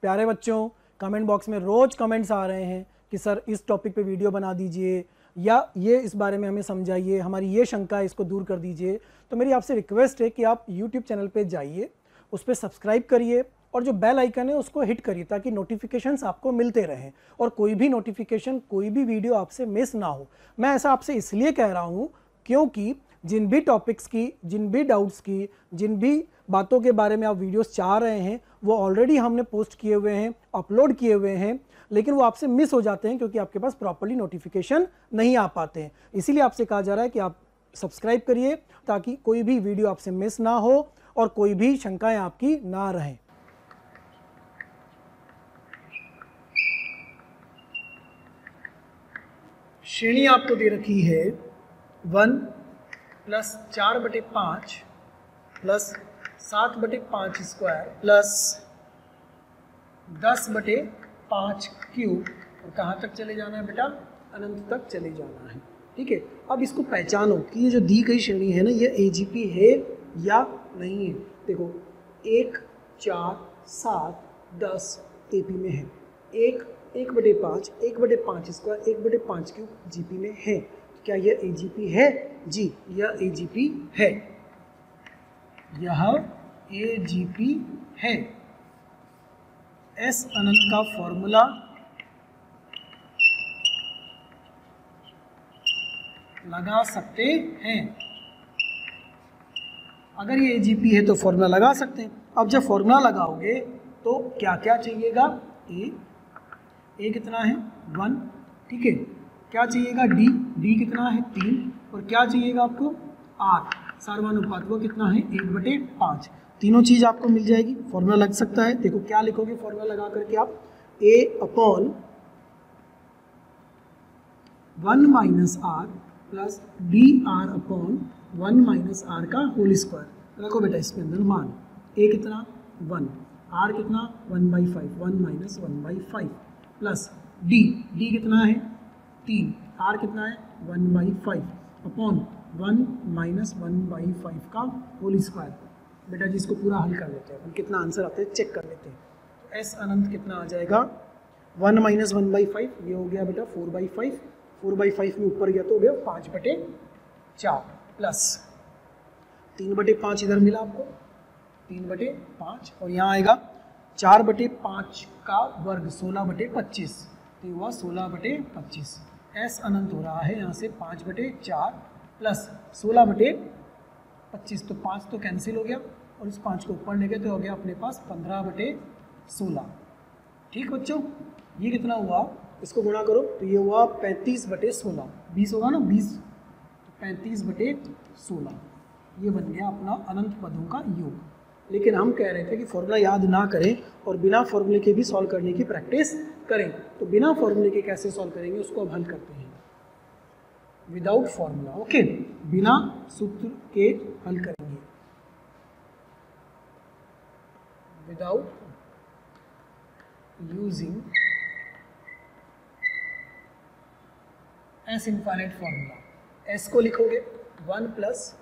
प्यारे बच्चों, कमेंट बॉक्स में रोज कमेंट्स आ रहे हैं कि सर इस टॉपिक पे वीडियो बना दीजिए या ये इस बारे में हमें समझाइए, हमारी ये शंका है इसको दूर कर दीजिए। तो मेरी आपसे रिक्वेस्ट है कि आप YouTube चैनल पे जाइए, उस पर सब्सक्राइब करिए और जो बेल आइकन है उसको हिट करिए ताकि नोटिफिकेशंस आपको मिलते रहें और कोई भी नोटिफिकेशन, कोई भी वीडियो आपसे मिस ना हो। मैं ऐसा आपसे इसलिए कह रहा हूँ क्योंकि जिन भी टॉपिक्स की, जिन भी डाउट्स की, जिन भी बातों के बारे में आप वीडियोस चाह रहे हैं वो ऑलरेडी हमने पोस्ट किए हुए हैं, अपलोड किए हुए हैं, लेकिन वो आपसे मिस हो जाते हैं क्योंकि आपके पास प्रॉपर्ली नोटिफिकेशन नहीं आ पाते हैं। इसीलिए आपसे कहा जा रहा है कि आप सब्सक्राइब करिए ताकि कोई भी वीडियो आपसे मिस ना हो और कोई भी शंकाएं आपकी ना रहें। श्रेणी आपको दे रखी है 1 plus 4/5 plus 7/5 square plus 10/5 cube. और कहाँ तक चले जाना है बेटा? अनंत तक चले जाना है। ठीक है, अब इसको पहचानो कि ये जो दी गई श्रेणी है ना, ये AGP है या नहीं है। देखो 1, 4, 7, 10 AP में है, 1/5, 1/5 स्क्वायर, 1/5 क्यूब GP में है। क्या यह AGP है? जी, यह AGP है, यह AGP है। S अनंत का फॉर्मूला लगा सकते हैं। अगर ये AGP है तो फॉर्मूला लगा सकते हैं। अब जब फॉर्मूला लगाओगे तो क्या क्या चाहिएगा? A कितना है? 1। ठीक है, क्या चाहिएगा? D कितना है? 3। और क्या चाहिएगा आपको? R, सार्वनुपात, वो कितना है? 1/5। तीनों चीज़ आपको मिल जाएगी, फॉर्मूला लग सकता है। देखो क्या लिखोगे फॉर्मूला लगा करके आप? A/1 - R plus dr/1 - R का होल स्क्वायर। रखो बेटा इसके अंदर मान। A कितना? 1, R कितना? 1/5, 1 - 1/5 प्लस D कितना है? 3, R कितना है? 1/5 अपॉन 1 - 1/5 का होल स्क्वायर। बेटा जी इसको पूरा हल कर लेते हैं, कितना आंसर आता है चेक कर लेते हैं। तो S अनंत कितना आ जाएगा? 1 - 1/5, ये हो गया बेटा 4/5, 4/5 में ऊपर गया तो हो गया 5/4 प्लस 3/5 इधर मिला आपको, 3/5 और यहाँ आएगा 4/5 का वर्ग 16/25, तो ये हुआ 16/25। S अनंत हो रहा है यहाँ से 5/4 प्लस 16/25, तो 5 तो कैंसिल हो गया और इस 5 को ऊपर ले गए तो हो गया अपने पास 15/16। ठीक बच्चों, ये कितना हुआ? इसको गुणा करो तो ये हुआ 35/16, 20 होगा ना 20, तो 35/16 ये बन गया अपना अनंत पदों का योग। लेकिन हम कह रहे थे कि फॉर्मूला याद ना करें और बिना फॉर्मूले के भी सॉल्व करने की प्रैक्टिस करें। तो बिना फॉर्मूले के कैसे सॉल्व करेंगे उसको अब हल करते हैं, विदाउट फॉर्मूला। ओके, बिना सूत्र के हल करेंगे, without using S infinite formula. S को लिखोगे 1 plus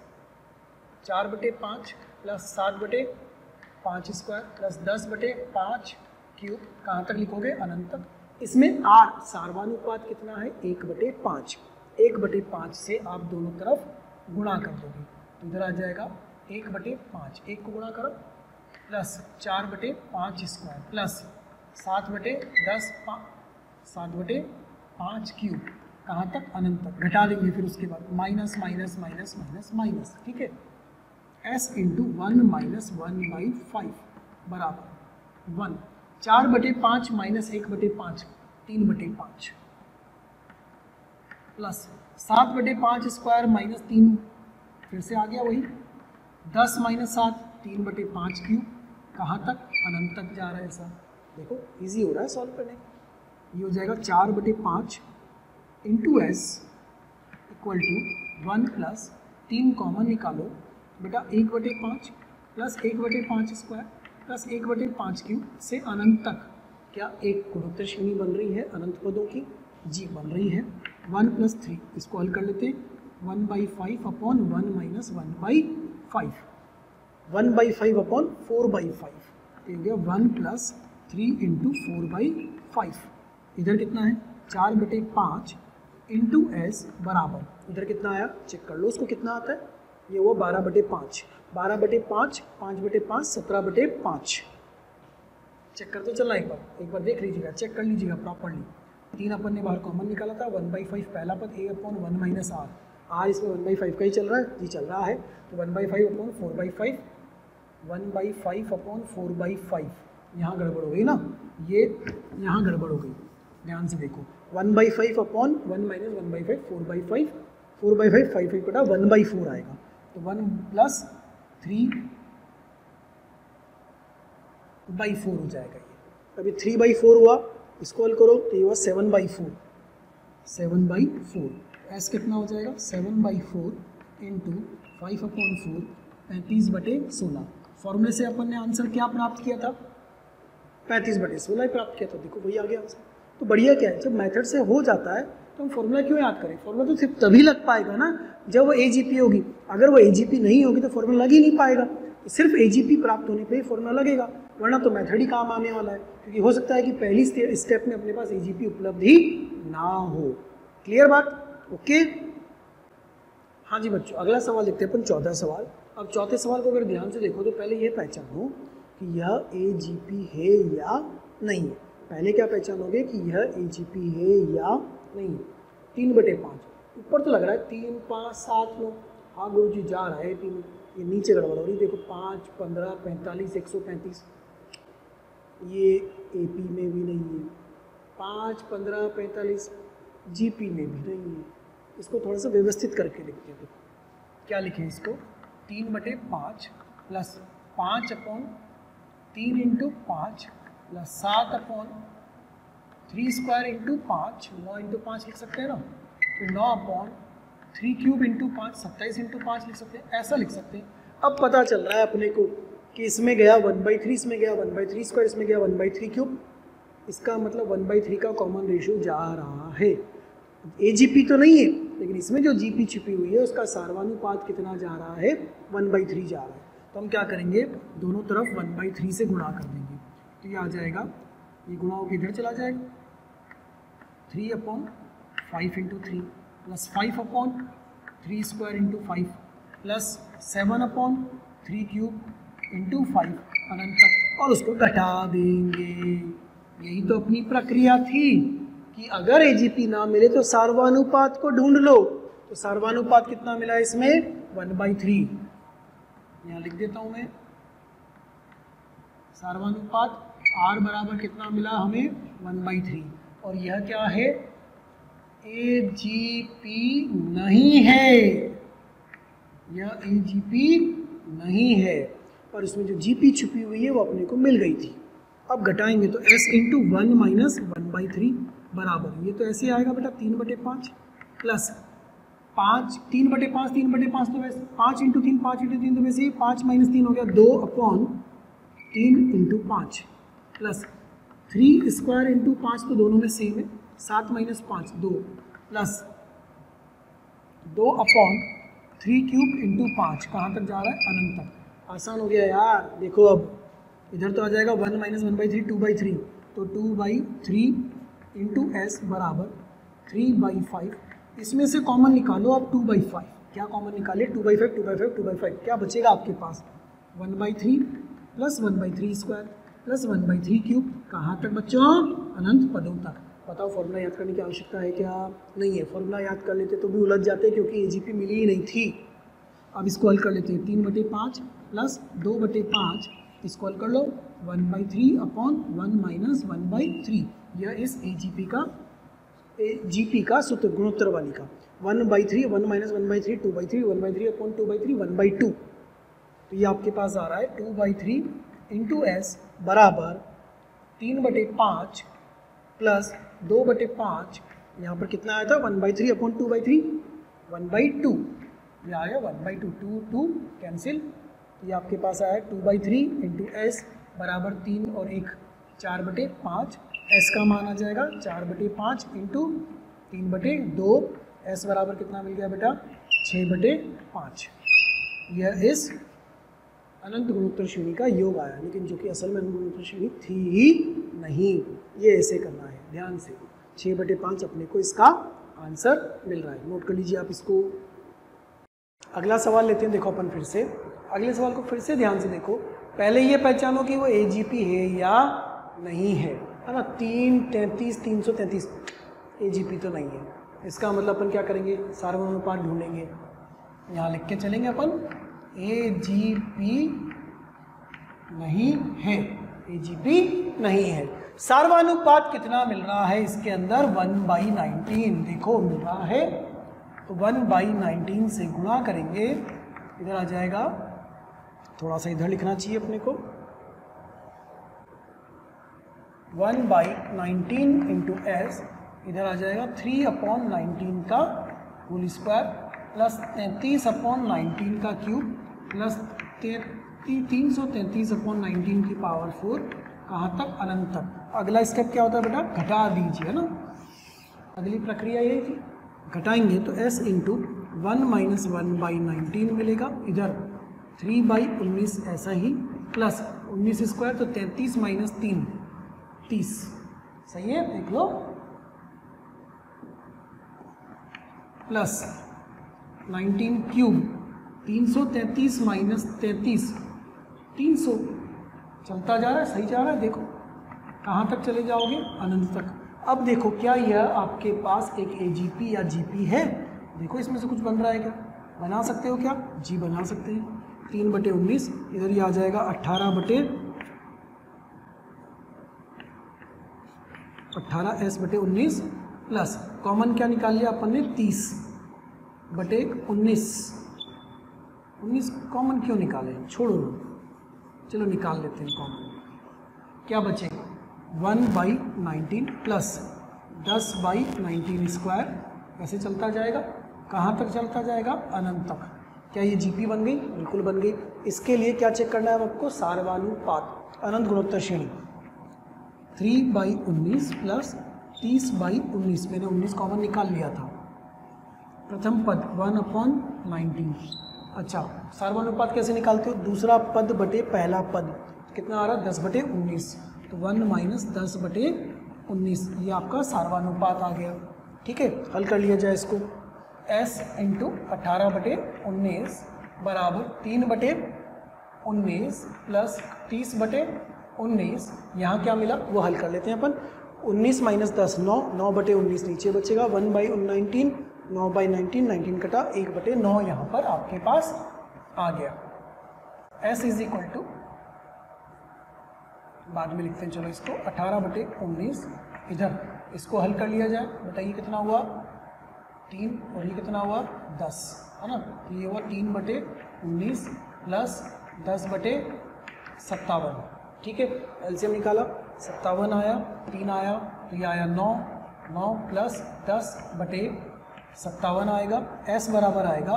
4/5 plus 7/5 square plus 10/5 cube. कहाँ तक लिखोगे? अनंत तक। इसमें R सार्वनुपात कितना है? 1/5, 1/5 से आप दोनों तरफ गुणा कर दोगे तो इधर आ जाएगा 1/5, 1 को गुणा करो प्लस 4/5 स्क्वायर प्लस 7/10, 7/5 क्यूब। कहाँ तक? अनंत तक। घटा देंगे फिर उसके बाद minus minus minus minus minus. ठीक है, S × 1 - 1/5 बराबर 1। 4/5 माइनस 1/5, 3/5 प्लस 7/5 स्क्वायर माइनस 3, फिर से आ गया वही 10 - 7, 3/5 क्यूब। कहाँ तक? अनंत तक जा रहा है सर। देखो इजी हो रहा है सॉल्व करने। ये हो जाएगा 4/5 into S equal to 1 plus 3 common निकालो बेटा 1/5 प्लस 1/5 स्क्वायर प्लस 1/5 क्यूब से अनंत तक। क्या एक गुणोत्तर श्रेणी बन रही है अनंत पदों की? जी बन रही है। 1 + 3 इसको हल कर लेते हैं। 1/5 अपॉन 1 माइनस 1/5, 1/5 अपॉन 4/5, तो हो गया 1 प्लस 3 इंटू 4/5। इधर कितना है 4/5 इंटू एस बराबर, इधर कितना आया चेक कर लो, उसको कितना आता है, ये हुआ 12/5, 12/5, 5/5, 17/5। चेक करते चलना एक बार देख लीजिएगा, चेक कर लीजिएगा प्रॉपरली। 3 अपन ने बाहर कॉमन निकाला था, 1/5 पहला पद, a अपॉन 1 माइनस आर, आर इसमें 1/5 का ही चल रहा है, जी चल रहा है, तो 1/5 अपॉन 4/5, 1/5 अपॉन 4/5, यहाँ गड़बड़ हो गई ना, ये यहाँ गड़बड़ हो गई, ध्यान से देखो, 1/5 अपॉन 1 माइनस 1/5, 4/5, 4/5 5 बटा 1/4 आएगा, तो 1 प्लस 3/4 हो जाएगा ये। अभी 3/4 हुआ, इसको हल करो तो ये हुआ 7/4, 7/4, एस कितना हो जाएगा 7/4 इंटू 5/4, 35/16। फॉर्मूले से अपन ने आंसर क्या प्राप्त किया था, 35/16 ही प्राप्त किया था, देखो वही आ गया आंसर। तो बढ़िया क्या है, जब मेथड से हो जाता है तो हम फॉर्मूला क्यों याद करें, फॉर्मूला तो सिर्फ तभी लग पाएगा ना जब वो AGP होगी, अगर वो AGP नहीं होगी तो फॉर्मूला लग ही नहीं पाएगा, तो सिर्फ AGP प्राप्त होने पे ही फॉर्मूला लगेगा, वरना तो मेथड ही काम आने वाला है, क्योंकि हो सकता है कि पहली स्टेप में अपने पास AGP उपलब्ध ही ना हो। क्लियर बात, ओके। हाँ जी बच्चों, अगला सवाल देखते हैं अपन, चौथा सवाल। अब चौथे सवाल को अगर ध्यान से देखो तो पहले ये पहचानो कि यह AGP है या नहीं है। पहले क्या पहचानोगे कि यह AGP है या नहीं है। 3/5 ऊपर तो लग रहा है 3, 5, 7, 9, हाँ गुरु जी जा रहा है 3, ये नीचे गड़बड़ हो रही, देखो 5, 15, 45, 135, ये AP में भी नहीं है, 5, 15, 45 GP में भी नहीं है। इसको थोड़ा सा व्यवस्थित करके लिखते हैं, क्या लिखें इसको, 3/5 plus 5 upon 3 into 5 plus 7 upon 3 square into 5, 9 into 5 लिख सकते हैं ना, तो 9 अपॉन 3 क्यूब इंटू 5, 27 इंटू 5 लिख सकते हैं, ऐसा लिख सकते हैं। अब पता चल रहा है अपने को कि इसमें गया 1/3, इसमें गया 1/3 स्क्वायर, इसमें गया 1/3 क्यूब, इसका मतलब 1/3 का कॉमन रेशियो जा रहा है। AGP तो नहीं है, लेकिन इसमें जो GP छिपी हुई है उसका सार्वनुपात कितना जा रहा है, 1/3 जा रहा है। तो हम क्या करेंगे, दोनों तरफ 1/3 से गुणा कर देंगे, तो ये आ जाएगा, ये गुणा होकर इधर चला जाएगा, 3/5 into 3 plus 5/3 square into 5 plus 7/3 cube into 5 अनंत तक, और उसको घटा देंगे। यही तो अपनी प्रक्रिया थी कि अगर AGP ना मिले तो सार्वनुपात को ढूंढ लो, तो सार्वनुपात कितना मिला इसमें 1/3, यहाँ लिख देता हूँ मैं, सार्वनुपात R बराबर कितना मिला हमें 1/3, और यह क्या है AGP नहीं है, यह AGP नहीं है, और इसमें जो GP छुपी हुई है वो अपने को मिल गई थी। अब घटाएंगे तो S इंटू 1 माइनस 1/3 बराबर, ये तो ऐसे आएगा बेटा 3/5 प्लस 5, 3/5, 3/5 तो वैसे 5 इंटू 3, 5 इंटू 3 तो वैसे ही 5 माइनस 3 हो गया 2/3 इंटू 5 प्लस 3 स्क्वायर इंटू 5 तो दोनों में सेम है, 7 माइनस 5 2 प्लस 2/3 क्यूब इंटू 5, कहाँ तक जा रहा है अनंत तक। आसान हो गया यार, देखो अब इधर तो आ जाएगा 1 माइनस 1/3 2/3, तो 2/3 इंटू S बराबर 3/5, इसमें से कॉमन निकालो आप 2/5, क्या कॉमन निकाले 2/5, 2/5, 2/5, क्या बचेगा आपके पास 1/3 प्लस 1/3 स्क्वायर प्लस 1/3 क्यूब, कहाँ तक बच्चों अनंत पदों तक। बताओ फॉर्मूला याद करने की आवश्यकता है क्या, नहीं है, फॉर्मूला याद कर लेते तो भी उलझ जाते क्योंकि AGP मिली ही नहीं थी। अब इसको हल कर लेते हैं, 3/5 प्लस 2/5, इसको हल कर लो 1/3 अपॉन 1 माइनस 1/3, यह इस GP का सूत्र गुणोत्तर वाली का 1/3, 1 माइनस 1/3 2/3, 1/3 अपॉन 2/3 1/2, तो ये आपके पास आ रहा है 2/3 इंटू S बराबर 3/5 प्लस 2/5, यहाँ पर कितना आया था 1/3 अपॉन 2/3 1/2, ये आया 1/2, 2 2 कैंसिल, ये आपके पास आया 2/3 इंटू S बराबर 3 और 1 4/5, S का मान आ जाएगा 4/5 इंटू 3/2, S बराबर कितना मिल गया बेटा 6/5। यह इस अनंत गुणोत्तर श्रेणी का योग आया, लेकिन जो कि असल में अनंत गुणोत्तर श्रेणी थी ही नहीं। ये ऐसे करना है ध्यान से। 6/5 अपने को इसका आंसर मिल रहा है, नोट कर लीजिए आप इसको। अगला सवाल लेते हैं, देखो अपन फिर से अगले सवाल को फिर से ध्यान से देखो। पहले ये पहचानो कि वो AGP है या नहीं है ना। 333 AGP तो नहीं है, इसका मतलब अपन क्या करेंगे, सार्वनुपात ढूंढेंगे। यहाँ लिख के चलेंगे अपन, AGP नहीं है, AGP नहीं है। सार्वनुपात कितना मिल रहा है इसके अंदर, 1/19 देखो मिल रहा है। तो 1/19 से गुणा करेंगे, इधर आ जाएगा, थोड़ा सा इधर लिखना चाहिए अपने को, 1/19 इंटू S, इधर आ जाएगा 3/19 का होल स्क्वायर प्लस 33/19 का क्यूब प्लस 333/19 की पावर 4, कहाँ तक, अनंत तक। अगला स्टेप क्या होता है बेटा, घटा दीजिए ना, अगली प्रक्रिया यही थी, घटाएंगे तो S इंटू 1 - 1/19 मिलेगा, इधर 3/19 ऐसा ही, प्लस 19 स्क्वायर तो 33 - 3 30, सही है, देख लो, प्लस 19 क्यूब 333 - 33 300, चलता जा रहा है, सही जा रहा है, देखो कहाँ तक चले जाओगे, अनंत तक। अब देखो क्या यह आपके पास एक AGP या GP है, देखो इसमें से कुछ बन रहा है क्या, बना सकते हो क्या, जी बना सकते हैं। 3/19 इधर ही आ जाएगा 18/S/19 प्लस कॉमन क्या निकाल लिया अपन ने, 30/19। 19 कॉमन क्यों निकाले, छोड़ो, चलो निकाल लेते हैं कॉमन, क्या बचेगा 1/19 प्लस 10/19 स्क्वायर, ऐसे चलता जाएगा, कहाँ तक चलता जाएगा, अनंत तक। क्या ये GP बन गई, बिल्कुल बन गई। इसके लिए क्या चेक करना है आपको, सार्वनुपात, अनंत गुणोत्तर श्रेणी, 3/19 प्लस 30/19, मैंने 19 कॉमन निकाल लिया था, प्रथम पद 1/19। अच्छा, सार्वनुपात कैसे निकालते हो, दूसरा पद बटे पहला पद, कितना आ रहा है 10/19, तो 1 - 10/19, ये आपका सार्वनुपात आ गया। ठीक है, हल कर लिया जाए इसको। S इंटू 18/19 बराबर 3/19 प्लस 30/19, यहाँ क्या मिला वो हल कर लेते हैं अपन। 19 - 10 9, 9/19 नीचे बचेगा, 1/19 9/19, 19 कटा 1/9 यहाँ पर आपके पास आ गया। S इज इक्वल टू, बाद में लिखते हैं चलो इसको, 18/19, इधर इसको हल कर लिया जाए, बताइए कितना हुआ 3, और ये कितना हुआ 10, है ना, तो ये हुआ 3/19 प्लस 10/57, ठीक है, एलसीएम निकाला, 57 आया, 3 आया, तो ये आया 9, 9 प्लस 10/57 आएगा। S बराबर आएगा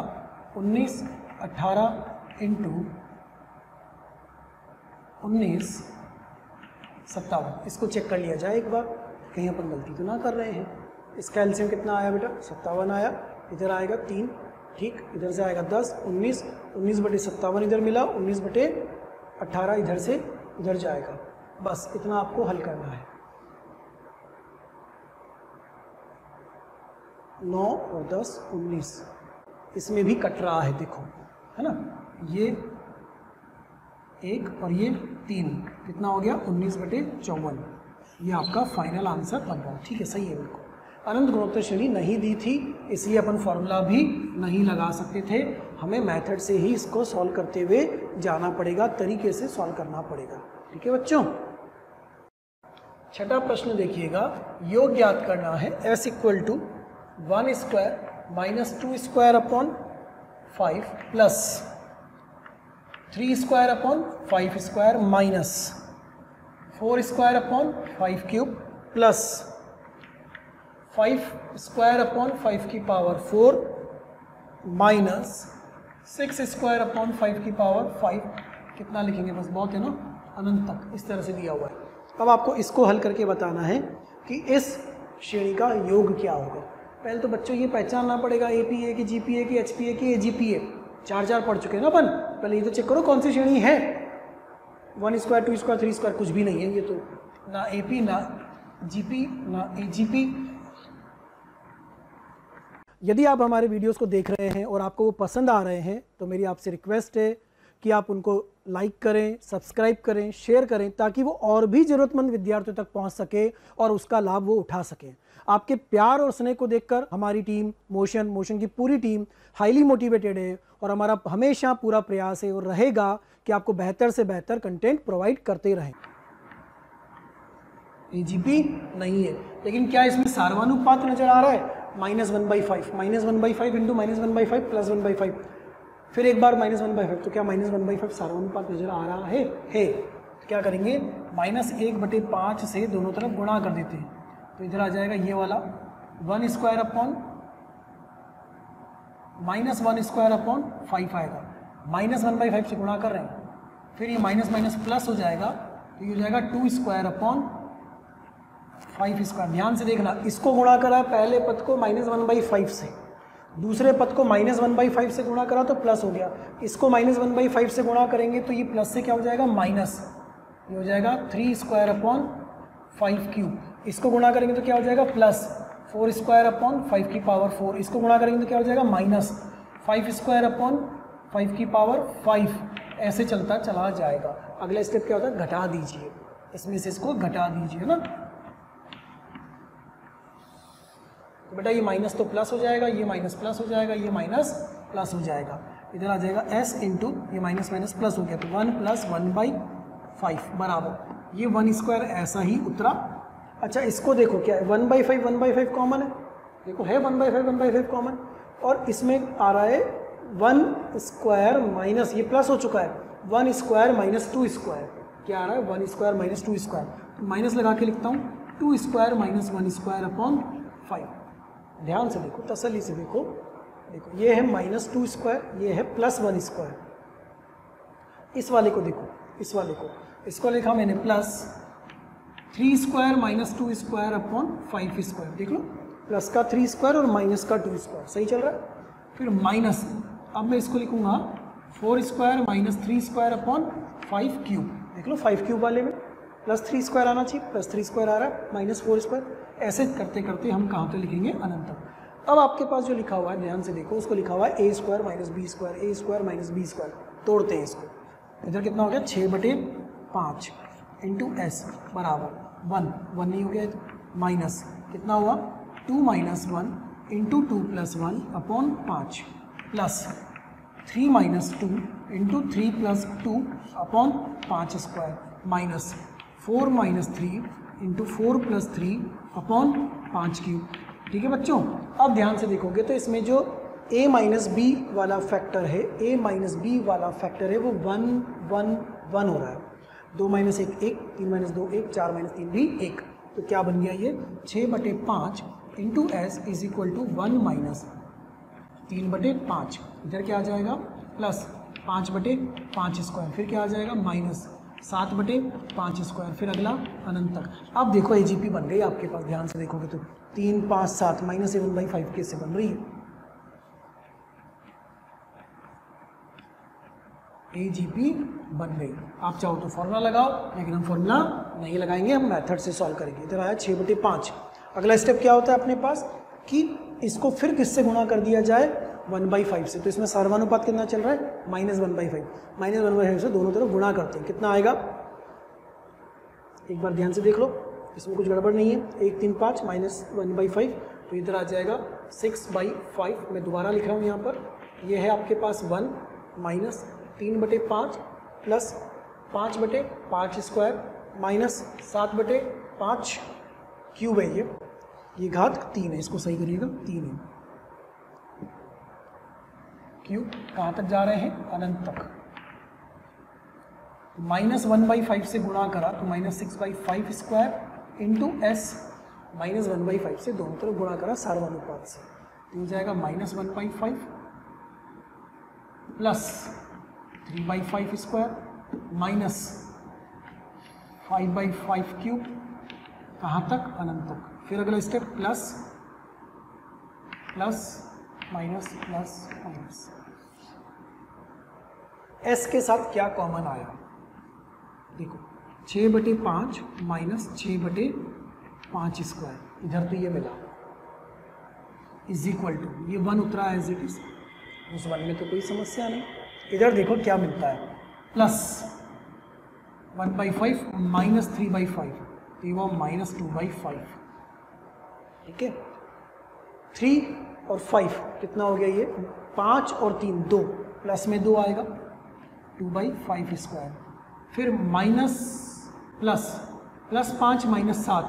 19 18 इंटू 19 57। इसको चेक कर लिया जाए एक बार, कहीं अपन गलती तो ना कर रहे हैं। इसका एलसीएम कितना आया बेटा, 57 आया, इधर आएगा 3, ठीक, इधर से आएगा 10, 19, 19/57 इधर मिला, 19/18 इधर से इधर जाएगा, बस इतना आपको हल करना है। 9 और 10 19, इसमें भी कट रहा है देखो, है ना, ये 1 और ये 3, कितना हो गया 19/54, ये आपका फाइनल आंसर बन रहा है। ठीक है, सही है बिल्कुल। अनंत गुणोत्तर श्रेणी नहीं दी थी, इसलिए अपन फॉर्मूला भी नहीं लगा सकते थे, हमें मेथड से ही इसको सॉल्व करते हुए जाना पड़ेगा, तरीके से सॉल्व करना पड़ेगा। ठीक है बच्चों, छठा प्रश्न देखिएगा, योग ज्ञात करना है। S equal to 1 square minus 2 square upon 5 plus 3 square upon 5 square minus 4 square upon 5 cube plus 5 square upon 5 की पावर 4 माइनस 6 स्क्वायर अपॉन 5 की पावर 5, कितना लिखेंगे, बस बहुत है ना, अनंत तक, इस तरह से दिया हुआ है। अब आपको इसको हल करके बताना है कि इस श्रेणी का योग क्या होगा। पहले तो बच्चों ये पहचानना पड़ेगा APA की, GPA की, HPA की, AGPA, 4 पढ़ चुके हैं ना अपन। पहले ये तो चेक करो कौन सी श्रेणी है। 1 स्क्वायर 2 स्क्वायर 3 स्क्वायर कुछ भी नहीं है ये तो, ना AP ना GP ना AGP। यदि आप हमारे वीडियोस को देख रहे हैं और आपको वो पसंद आ रहे हैं तो मेरी आपसे रिक्वेस्ट है कि आप उनको लाइक करें, सब्सक्राइब करें, शेयर करें, ताकि वो और भी ज़रूरतमंद विद्यार्थियों तक पहुंच सके और उसका लाभ वो उठा सकें। आपके प्यार और स्नेह को देखकर हमारी टीम मोशन की पूरी टीम हाईली मोटिवेटेड है और हमारा हमेशा पूरा प्रयास है और रहेगा कि आपको बेहतर से बेहतर कंटेंट प्रोवाइड करते रहें। AGP नहीं है, लेकिन क्या इसमें सार्वनुपात नजर आ रहा है? -1/5 -1/5 इंटू -1/5 प्लस 1/5, फिर एक बार -1/5, तो क्या -1/5 सार्वनुपात नजर आ रहा है? तो क्या करेंगे, -1/5 से दोनों तरफ गुणा कर देते हैं, तो इधर आ जाएगा ये वाला 1 स्क्वायर अपॉन -1 स्क्वायर अपॉन 5 आएगा। -1/5 से गुणा कर रहे हैं, फिर ये माइनस माइनस प्लस हो जाएगा, तो ये हो जाएगा 2 स्क्वायर अपॉन 5 स्क्वायर। ध्यान से देखना, इसको गुणा करा पहले पद को -1/5 से, दूसरे पद को -1/5 से गुणा करा तो प्लस हो गया, इसको -1/5 से गुणा करेंगे तो ये प्लस से क्या हो जाएगा, माइनस, ये हो जाएगा 3 स्क्वायर अपॉन 5 क्यूब। इसको गुणा करेंगे तो क्या हो जाएगा, प्लस 4 स्क्वायर अपॉन 5 की पावर 4। इसको गुणा करेंगे तो क्या हो जाएगा, माइनस 5 स्क्वायर अपॉन 5 की पावर 5। ऐसे चलता चला जाएगा। अगला स्टेप क्या होता है, घटा दीजिए, इसमें से इसको घटा दीजिए ना, तो बेटा ये माइनस तो प्लस हो जाएगा, ये माइनस प्लस हो जाएगा, ये माइनस प्लस हो जाएगा, इधर आ जाएगा s इंटू ये माइनस माइनस प्लस हो गया, तो 1 + 1/5 बराबर ये 1 स्क्वायर ऐसा ही उतरा। अच्छा इसको देखो क्या है, 1/5 कॉमन है, देखो है 1/5 कॉमन, और इसमें आ रहा है 1 स्क्वायर माइनस, ये प्लस हो चुका है, 1 स्क्वायर माइनस 2 स्क्वायर, क्या आ रहा है 1 स्क्वायर माइनस 2 स्क्वायर, तो माइनस लगा के लिखता हूँ 2 स्क्वायर माइनस 1 स्क्वायर अपॉन 5। ध्यान से देखो, तसल्ली से देखो, देखो ये है -2 स्क्वायर, ये है +1 स्क्वायर। इस वाले को देखो, इस वाले को, इसको लिखा मैंने plus 3 square minus 2 square upon 5 square. देख लो, प्लस का 3 स्क्वायर और माइनस का 2 स्क्वायर, सही चल रहा है। फिर माइनस, अब मैं इसको लिखूंगा 4 square minus 3 square upon 5 cube. देख लो 5 क्यूब वाले में प्लस 3 स्क्वायर आना चाहिए, प्लस 3 स्क्वायर आ रहा है, माइनस 4 स्क्वायर। ऐसे करते करते हम कहाँ तक लिखेंगे, अनंत तक। अब आपके पास जो लिखा हुआ है ध्यान से देखो, उसको लिखा हुआ है a square minus b square, a square minus b square. तोड़ते हैं इसको, इधर कितना हो गया 6/5 इंटू एस बराबर 1 नहीं हो गया, माइनस कितना हुआ 2 minus 1 into 2 + 1 upon 5 plus 3 minus 2 into 3 + 2 upon 5 square minus 4 minus 3 into 4 + 3 upon 5 cube. ठीक है बच्चों, अब ध्यान से देखोगे तो इसमें जो a माइनस बी वाला फैक्टर है, a माइनस बी वाला फैक्टर है वो 1 1 1 हो रहा है। 2 - 1 1, 3 - 2 1, 4 - 3 भी 1, तो क्या बन गया ये 6/5 into s is equal to 1 minus 3/5। इधर क्या आ जाएगा प्लस 5/5 स्क्वायर, फिर क्या आ जाएगा माइनस 7/5 स्क्वायर, फिर अगला अनंत तक। अब देखो AGP बन गई आपके पास, ध्यान से देखोगे तो 3 5 7 -7/5 कैसे बन रही है, AGP बन गई। आप चाहो तो फॉर्मूला लगाओ, लेकिन हम फॉर्मूला नहीं लगाएंगे, हम मेथड से सॉल्व करेंगे। इधर आया 6/5। अगला स्टेप क्या होता है अपने पास कि इसको फिर किससे गुणा कर दिया जाए, 1/5 से। तो इसमें सर्वानुपात कितना चल रहा है, -1/5। -1/5 से दोनों तरफ गुणा करते हैं, कितना आएगा, एक बार ध्यान से देख लो, इसमें कुछ गड़बड़ नहीं है। 1 3 5 -1/5, तो इधर आ जाएगा 6/5। मैं दोबारा लिख रहा हूँ यहाँ पर, ये है आपके पास 1 minus 3/5 plus 5/5 square minus 7/5 cube है, ये घात 3 है, इसको सही करिएगा 3 है। क्यूब कहाँ तक जा रहे हैं, अनंत तक। -1/5 से गुणा करा तो -6/5 स्क्वायर इंटू एस, -1/5 से दोनों तरफ गुणा करा सार्वनुपात से, तो हो जाएगा -1/5 प्लस 3/5 स्क्वायर माइनस 5/5 क्यूब, कहाँ तक, अनंत तक। फिर अगला step plus plus minus plus minus. S के साथ क्या कॉमन आया, देखो 6/5 माइनस 6/5 स्क्वायर, इधर तो ये मिला, इज इक्वल टू, ये 1 उतरा एज इट इज, उस 1 में तो कोई समस्या नहीं। इधर देखो क्या मिलता है, प्लस 1/5 माइनस 3/5, तो ये वो माइनस 2/5, ठीक है। 3 और 5 कितना हो गया, ये 5 और 3 2, प्लस में 2 आएगा, 2/5 स्क्वायर। फिर minus plus, plus 5 minus 7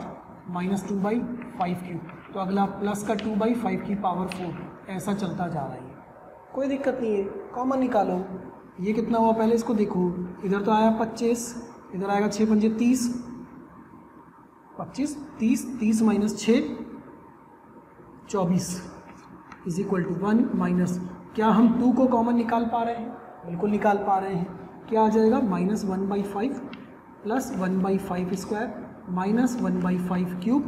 minus 2/5 cube, तो अगला प्लस का 2/5 की पावर 4, ऐसा चलता जा रहा है, कोई दिक्कत नहीं है। कॉमन निकालो, ये कितना हुआ पहले इसको देखो, इधर तो आया 25, इधर आएगा 6 पंजे 30, 25 30, 30 minus 6 24 is equal to 1 minus, क्या हम 2 को कॉमन निकाल पा रहे हैं, बिल्कुल निकाल पा रहे हैं। क्या आ जाएगा, minus 1/5 plus 1/5 square minus 1/5 cube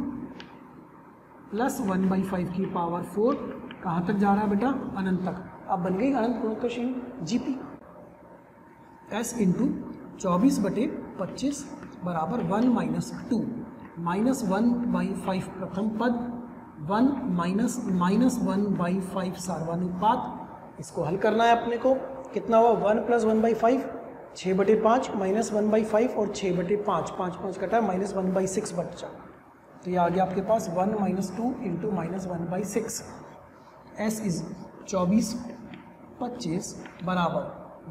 plus 1/5 की पावर 4, कहाँ तक जा रहा है बेटा, अनंत तक। अब बन गई अनंत गुणोत्तर श्रेणी जीपी। एस इंटू 24/25 बराबर 1 माइनस 2 माइनस 1/5 प्रथम पद, 1 माइनस 1/5 सार्वनुपात। इसको हल करना है अपने को, कितना हुआ 1 प्लस 1/5, 6/5 माइनस 1/5 और 6/5, 5 5 कटा माइनस 1/6 बचा, तो ये आ गया आपके पास 1 minus 2 into minus 1/6। S is 24/25 बराबर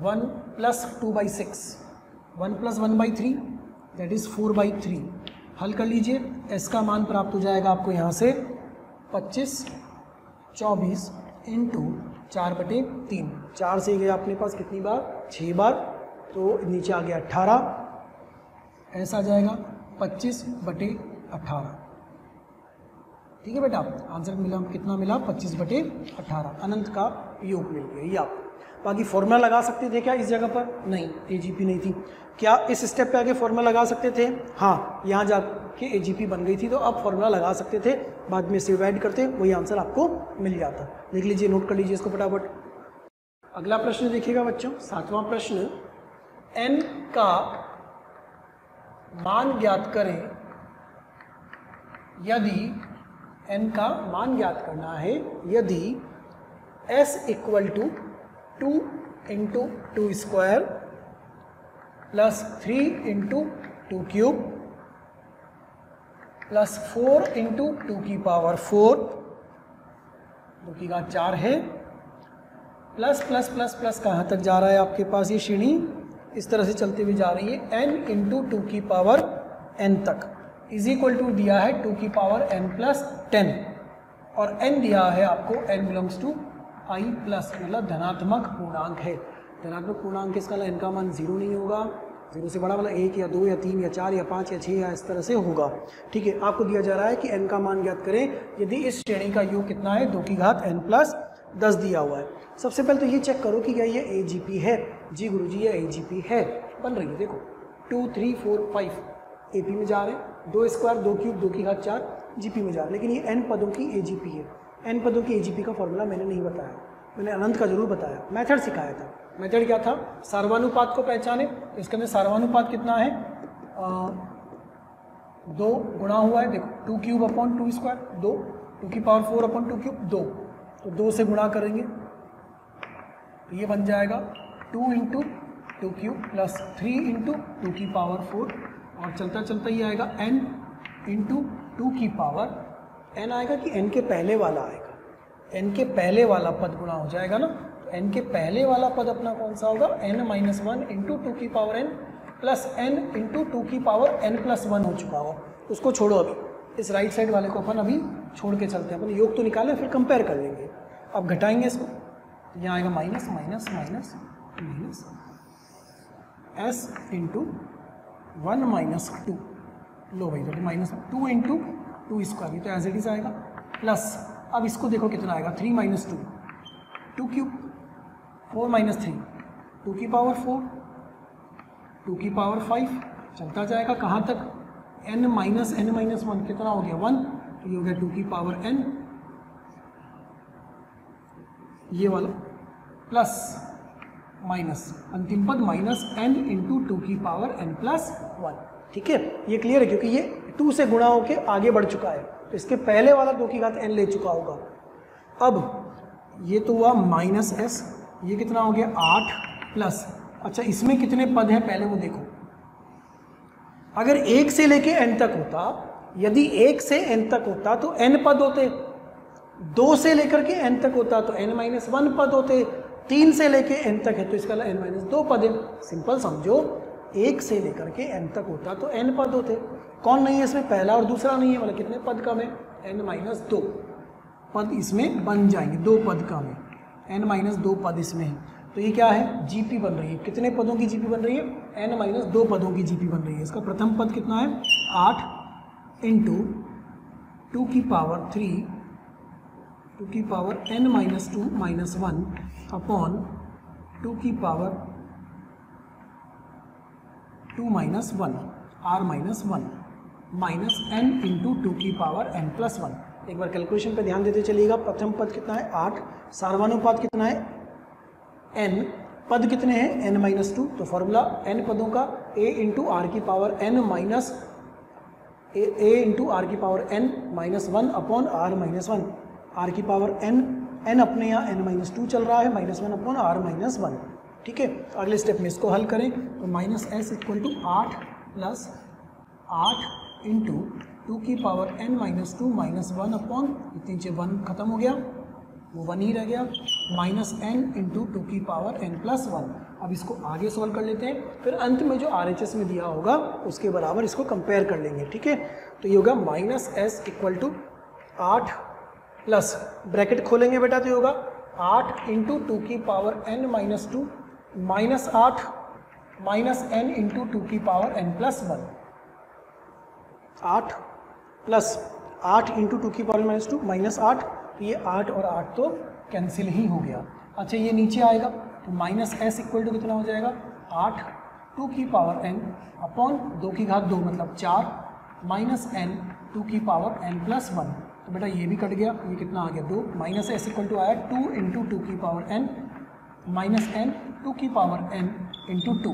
1 प्लस 2/6, 1 प्लस 1/3 दैट इज 4/3। हल कर लीजिए, एस का मान प्राप्त हो जाएगा आपको यहाँ से 25 24 इंटू 4/3, 4 से गया अपने पास कितनी बार, 6 बार, तो नीचे आ गया 18, ऐसा आ जाएगा 25/18। ठीक है बेटा, आंसर मिला कितना मिला, 25/18, अनंत का योग मिल गया। ये आप बाकी फॉर्मूला लगा सकते थे क्या इस जगह पर, नहीं, एजीपी नहीं थी। क्या इस स्टेप पे आगे फॉर्मूला लगा सकते थे, हाँ, यहाँ जाके एजीपी बन गई थी, तो अब फॉर्मूला लगा सकते थे, बाद में सिर्फ ऐड करते, वही आंसर आपको मिल जाता। देख लीजिए, नोट कर लीजिए इसको फटाफट। अगला प्रश्न देखिएगा बच्चों, 7वां प्रश्न, n का मान ज्ञात करें यदि n का मान ज्ञात करना है यदि s इक्वल टू 2 इंटू 2 स्क्वायर plus 3 into 2 cube plus 4 into 2 की पावर 4, 2 की घात 4 है, प्लस प्लस प्लस प्लस कहाँ तक जा रहा है आपके पास, ये श्रेणी इस तरह से चलती हुई जा रही है, n इंटू 2 की पावर n तक, इज इक्वल टू दिया है 2 की पावर n प्लस 10, और n दिया है आपको n belongs to i plus, मतलब धनात्मक पूर्णांक है। धनात्मक पूर्णांक इसका n का मान 0 नहीं होगा, 0 से बड़ा वाला 1 या 2 या 3 या 4 या 5 या 6 या इस तरह से होगा। ठीक है, आपको दिया जा रहा है कि n का मान ज्ञात करें यदि इस श्रेणी का योग कितना है, 2 की घात n प्लस 10 दिया हुआ है। सबसे पहले तो ये चेक करो कि क्या ये AGP है, जी गुरुजी ये AGP है, बन रही है, देखो 2 3 4 5 AP में जा रहे हैं, 2 स्क्वायर 2 क्यूब 2 की घात 4 GP में जा रहे हैं, लेकिन ये n पदों की AGP है। n पदों की AGP का फॉर्मूला मैंने नहीं बताया, मैंने अनंत का जरूर बताया, मेथड सिखाया था। मेथड क्या था, सार्वनुपात को पहचाने, तो इसके अंदर सार्वनुपात कितना है, 2 गुणा हुआ है, देखो 2 क्यूब अपॉन 2 स्क्वायर 2, 2 की पावर 4 अपॉन 2 क्यूब 2, तो 2 से गुणा करेंगे तो ये बन जाएगा 2 इंटू 2 क्यूब प्लस 3 इंटू 2 की पावर 4, और चलता चलता ये आएगा n इंटू 2 की पावर n आएगा कि n के पहले वाला आएगा, n के पहले वाला पद गुणा हो जाएगा ना, तो n के पहले वाला पद अपना कौन सा होगा, n माइनस 1 इंटू 2 की power n plus n into 2 की पावर n प्लस 1 हो चुका होगा। उसको छोड़ो, अभी इस राइट साइड वाले को अपन अभी छोड़ के चलते हैं, अपन योग तो निकालें फिर कंपेयर कर लेंगे। अब घटाएंगे इसको, यहाँ आएगा minus minus minus minus s into 1 minus 2, लो भाई तो माइनस 2 इंटू 2 स्क्वायर, तो एज इट इज आएगा, प्लस अब इसको देखो कितना आएगा, 3 माइनस 2 2 क्यूब 4 माइनस 3 2 की पावर 4 2 की पावर 5, चलता जाएगा कहाँ तक, n माइनस 1 कितना हो गया 1, तो ये हो गया 2 की पावर n ये वाला प्लस माइनस अंतिम पद माइनस n इंटू 2 की पावर n प्लस 1। ठीक है, ये क्लियर है क्योंकि ये 2 से गुणा होके आगे बढ़ चुका है, तो इसके पहले वाला 2 की घात n ले चुका होगा। अब ये तो हुआ माइनस s, ये कितना हो गया 8 प्लस, अच्छा इसमें कितने पद हैं पहले वो देखो। अगर 1 से लेके n तक होता, यदि 1 से n तक होता तो n पद होते, 2 से लेकर के n तक होता तो n माइनस 1 पद होते, 3 से लेके n तक है तो इसका n माइनस 2 पद है। सिंपल समझो, 1 से लेकर के n तक होता तो n पद होते, कौन नहीं है इसमें, पहला और दूसरा नहीं है, मतलब कितने पद कम है, n माइनस 2 पद इसमें बन जाएंगे, 2 पद कम है, n माइनस 2 पद इसमें है। तो ये क्या है, जीपी बन रही है, कितने पदों की जीपी बन रही है, n माइनस 2 पदों की जीपी बन रही है। इसका प्रथम पद कितना है 8 इंटू 2 की पावर 3 2 की power n minus 2 minus 1 upon 2 की power 2 minus 1 r minus 1 minus n into 2 की पावर n प्लस 1। एक बार कैलकुलेशन पे ध्यान देते चलिएगा। प्रथम पद कितना है 8, सार्वनुपात कितना है n, पद कितने हैं n माइनस 2, तो फॉर्मूला n पदों का a इंटू आर की power n minus a into are की power n minus 1 upon r minus 1, r की पावर n अपने यहाँ n माइनस 2 चल रहा है, माइनस 1 अपॉन r माइनस 1। ठीक है, अगले स्टेप में इसको हल करें तो minus s equal to 8 plus 8 into 2 की power n minus 2 minus 1 upon, नीचे 1 खत्म हो गया, वो 1 ही रह गया, माइनस n इंटू 2 की पावर n प्लस 1। अब इसको आगे सॉल्व कर लेते हैं, फिर अंत में जो RHS में दिया होगा उसके बराबर इसको कंपेयर कर लेंगे। ठीक है, तो ये होगा minus s equal to 8 plus, bracket खोलेंगे बेटा तो ये होगा 8 इंटू 2 की power n minus 2 minus 8 minus n into 2 की power n plus 1, 8 plus 8 into 2 की पावर माइनस 2 माइनस 8, तो ये 8 और 8 तो कैंसिल ही हो गया। अच्छा ये नीचे आएगा तो माइनस s इक्वल टू कितना हो जाएगा 8 2 की पावर n अपॉन 2 की घात 2 मतलब 4 माइनस n 2 की पावर n प्लस 1। तो बेटा ये भी कट गया, ये कितना आ गया 2, माइनस s इक्वल टू आया 2 इंटू 2 की पावर n माइनस n 2 की पावर n इंटू 2।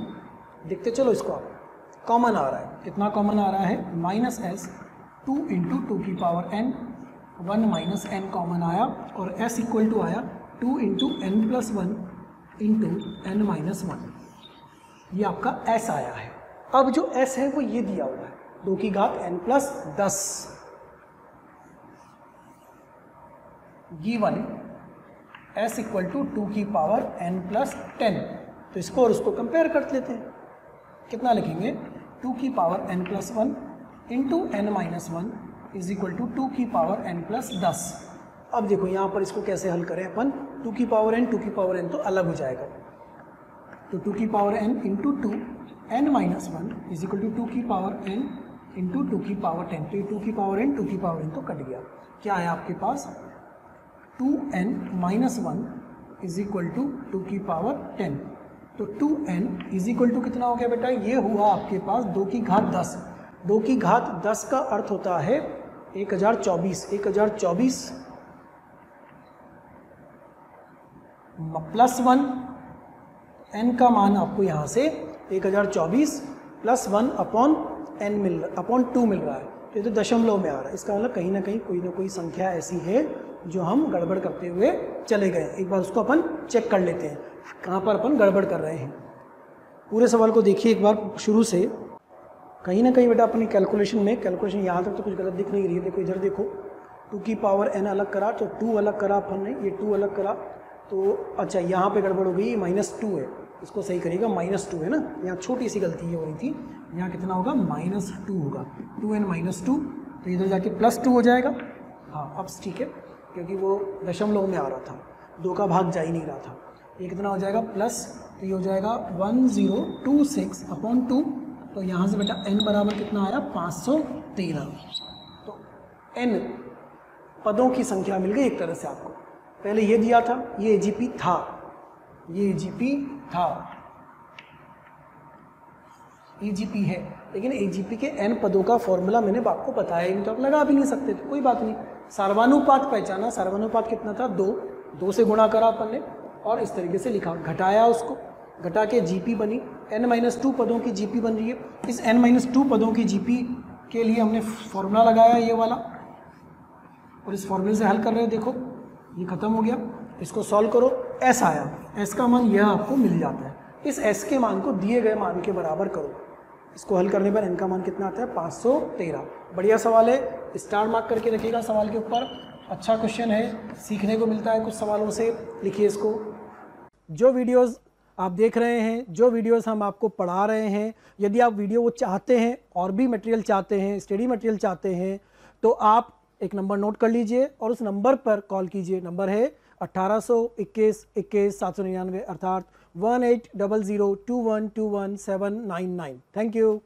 देखते चलो इसको, आप कॉमन आ रहा है, कितना कॉमन आ रहा है माइनस s 2 इंटू 2 की power n 1 minus n common आया, और s इक्वल टू आया 2 into n plus 1 into n minus 1। ये आपका s आया है। अब जो s है वो ये दिया हुआ है 2 की घात n plus 10, given s equal to 2 की पावर n प्लस 10। तो इसको और उसको कंपेयर कर लेते हैं, कितना लिखेंगे 2 की power n plus 1 into n minus 1 is equal to 2 की पावर n प्लस 10। अब देखो यहाँ पर इसको कैसे हल करें अपन, 2 की पावर n तो अलग हो जाएगा, तो 2 की power n into 2 n minus 1 is equal to 2 की पावर n इंटू 2 की पावर 10। तो ये 2 की पावर n तो कट गया, क्या है आपके पास 2n minus 1 is equal to 2 की पावर 10। तो 2n इज इक्वल टू कितना हो गया बेटा, ये हुआ आपके पास 2 की घात 10। 2 की घात 10 का अर्थ होता है 1024, 1024 प्लस 1, n का मान आपको यहाँ से 1024 प्लस 1 अपॉन n अपॉन 2 मिल रहा है, तो ये तो दशमलव में आ रहा है। इसका मतलब कहीं ना कोई संख्या ऐसी है जो हम गड़बड़ करते हुए चले गए। एक बार उसको अपन चेक कर लेते हैं कहाँ पर अपन गड़बड़ कर रहे हैं। पूरे सवाल को देखिए एक बार शुरू से, कहीं ना कहीं बेटा अपनी कैलकुलेशन यहाँ तक तो कुछ गलत दिख नहीं रही है। देखो इधर देखो, 2 की पावर n अलग करा तो 2 अलग करा अपन ने, ये 2 अलग करा तो अच्छा यहाँ पे गड़बड़ हो गई, -2 है, इसको सही करिएगा, -2 है ना, यहाँ छोटी सी गलती हो रही थी, यहाँ कितना होगा -2 होगा, 2n माइनस 2, तो इधर जाके +2 हो जाएगा। हाँ अब ठीक है, क्योंकि वो दशमलव में आ रहा था, 2 का भाग जा ही नहीं रहा था। ये कितना हो जाएगा प्लस, तो ये हो जाएगा 1026 अपॉन 2, तो यहाँ से बेटा n बराबर कितना आया 513। तो n पदों की संख्या मिल गई एक तरह से आपको। पहले ये दिया था, ये AGP था, ये AGP था, AGP है, लेकिन AGP के n पदों का फॉर्मूला मैंने आपको बताया ही नहीं, तो आप लगा भी नहीं सकते थे, कोई बात नहीं। सर्वानुपात पहचाना, सर्वानुपात कितना था 2, 2 से गुणा करा अपन ने और इस तरीके से लिखा, घटाया उसको, घटा के जीपी बनी, n-2 पदों की जीपी बन रही है। इस n-2 पदों की जीपी के लिए हमने फॉर्मूला लगाया ये वाला और इस फॉर्मूले से हल कर रहे हैं। देखो ये खत्म हो गया, इसको सॉल्व करो, s आया, s का मान यह आपको मिल जाता है। इस s के मान को दिए गए मान के बराबर करो, इसको हल करने पर n का मान कितना आता है 513। बढ़िया सवाल है, स्टार मार्क करके रखिएगा सवाल के ऊपर। अच्छा क्वेश्चन है, सीखने को मिलता है कुछ सवालों से, लिखिए इसको। जो वीडियोस आप देख रहे हैं, जो वीडियोस हम आपको पढ़ा रहे हैं, यदि आप वीडियो वो चाहते हैं और भी मटेरियल चाहते हैं, स्टडी मटेरियल चाहते हैं, तो आप एक नंबर नोट कर लीजिए और उस नंबर पर कॉल कीजिए। नंबर है 1821 21 799 अर्थात 1800 21 799। Thank you.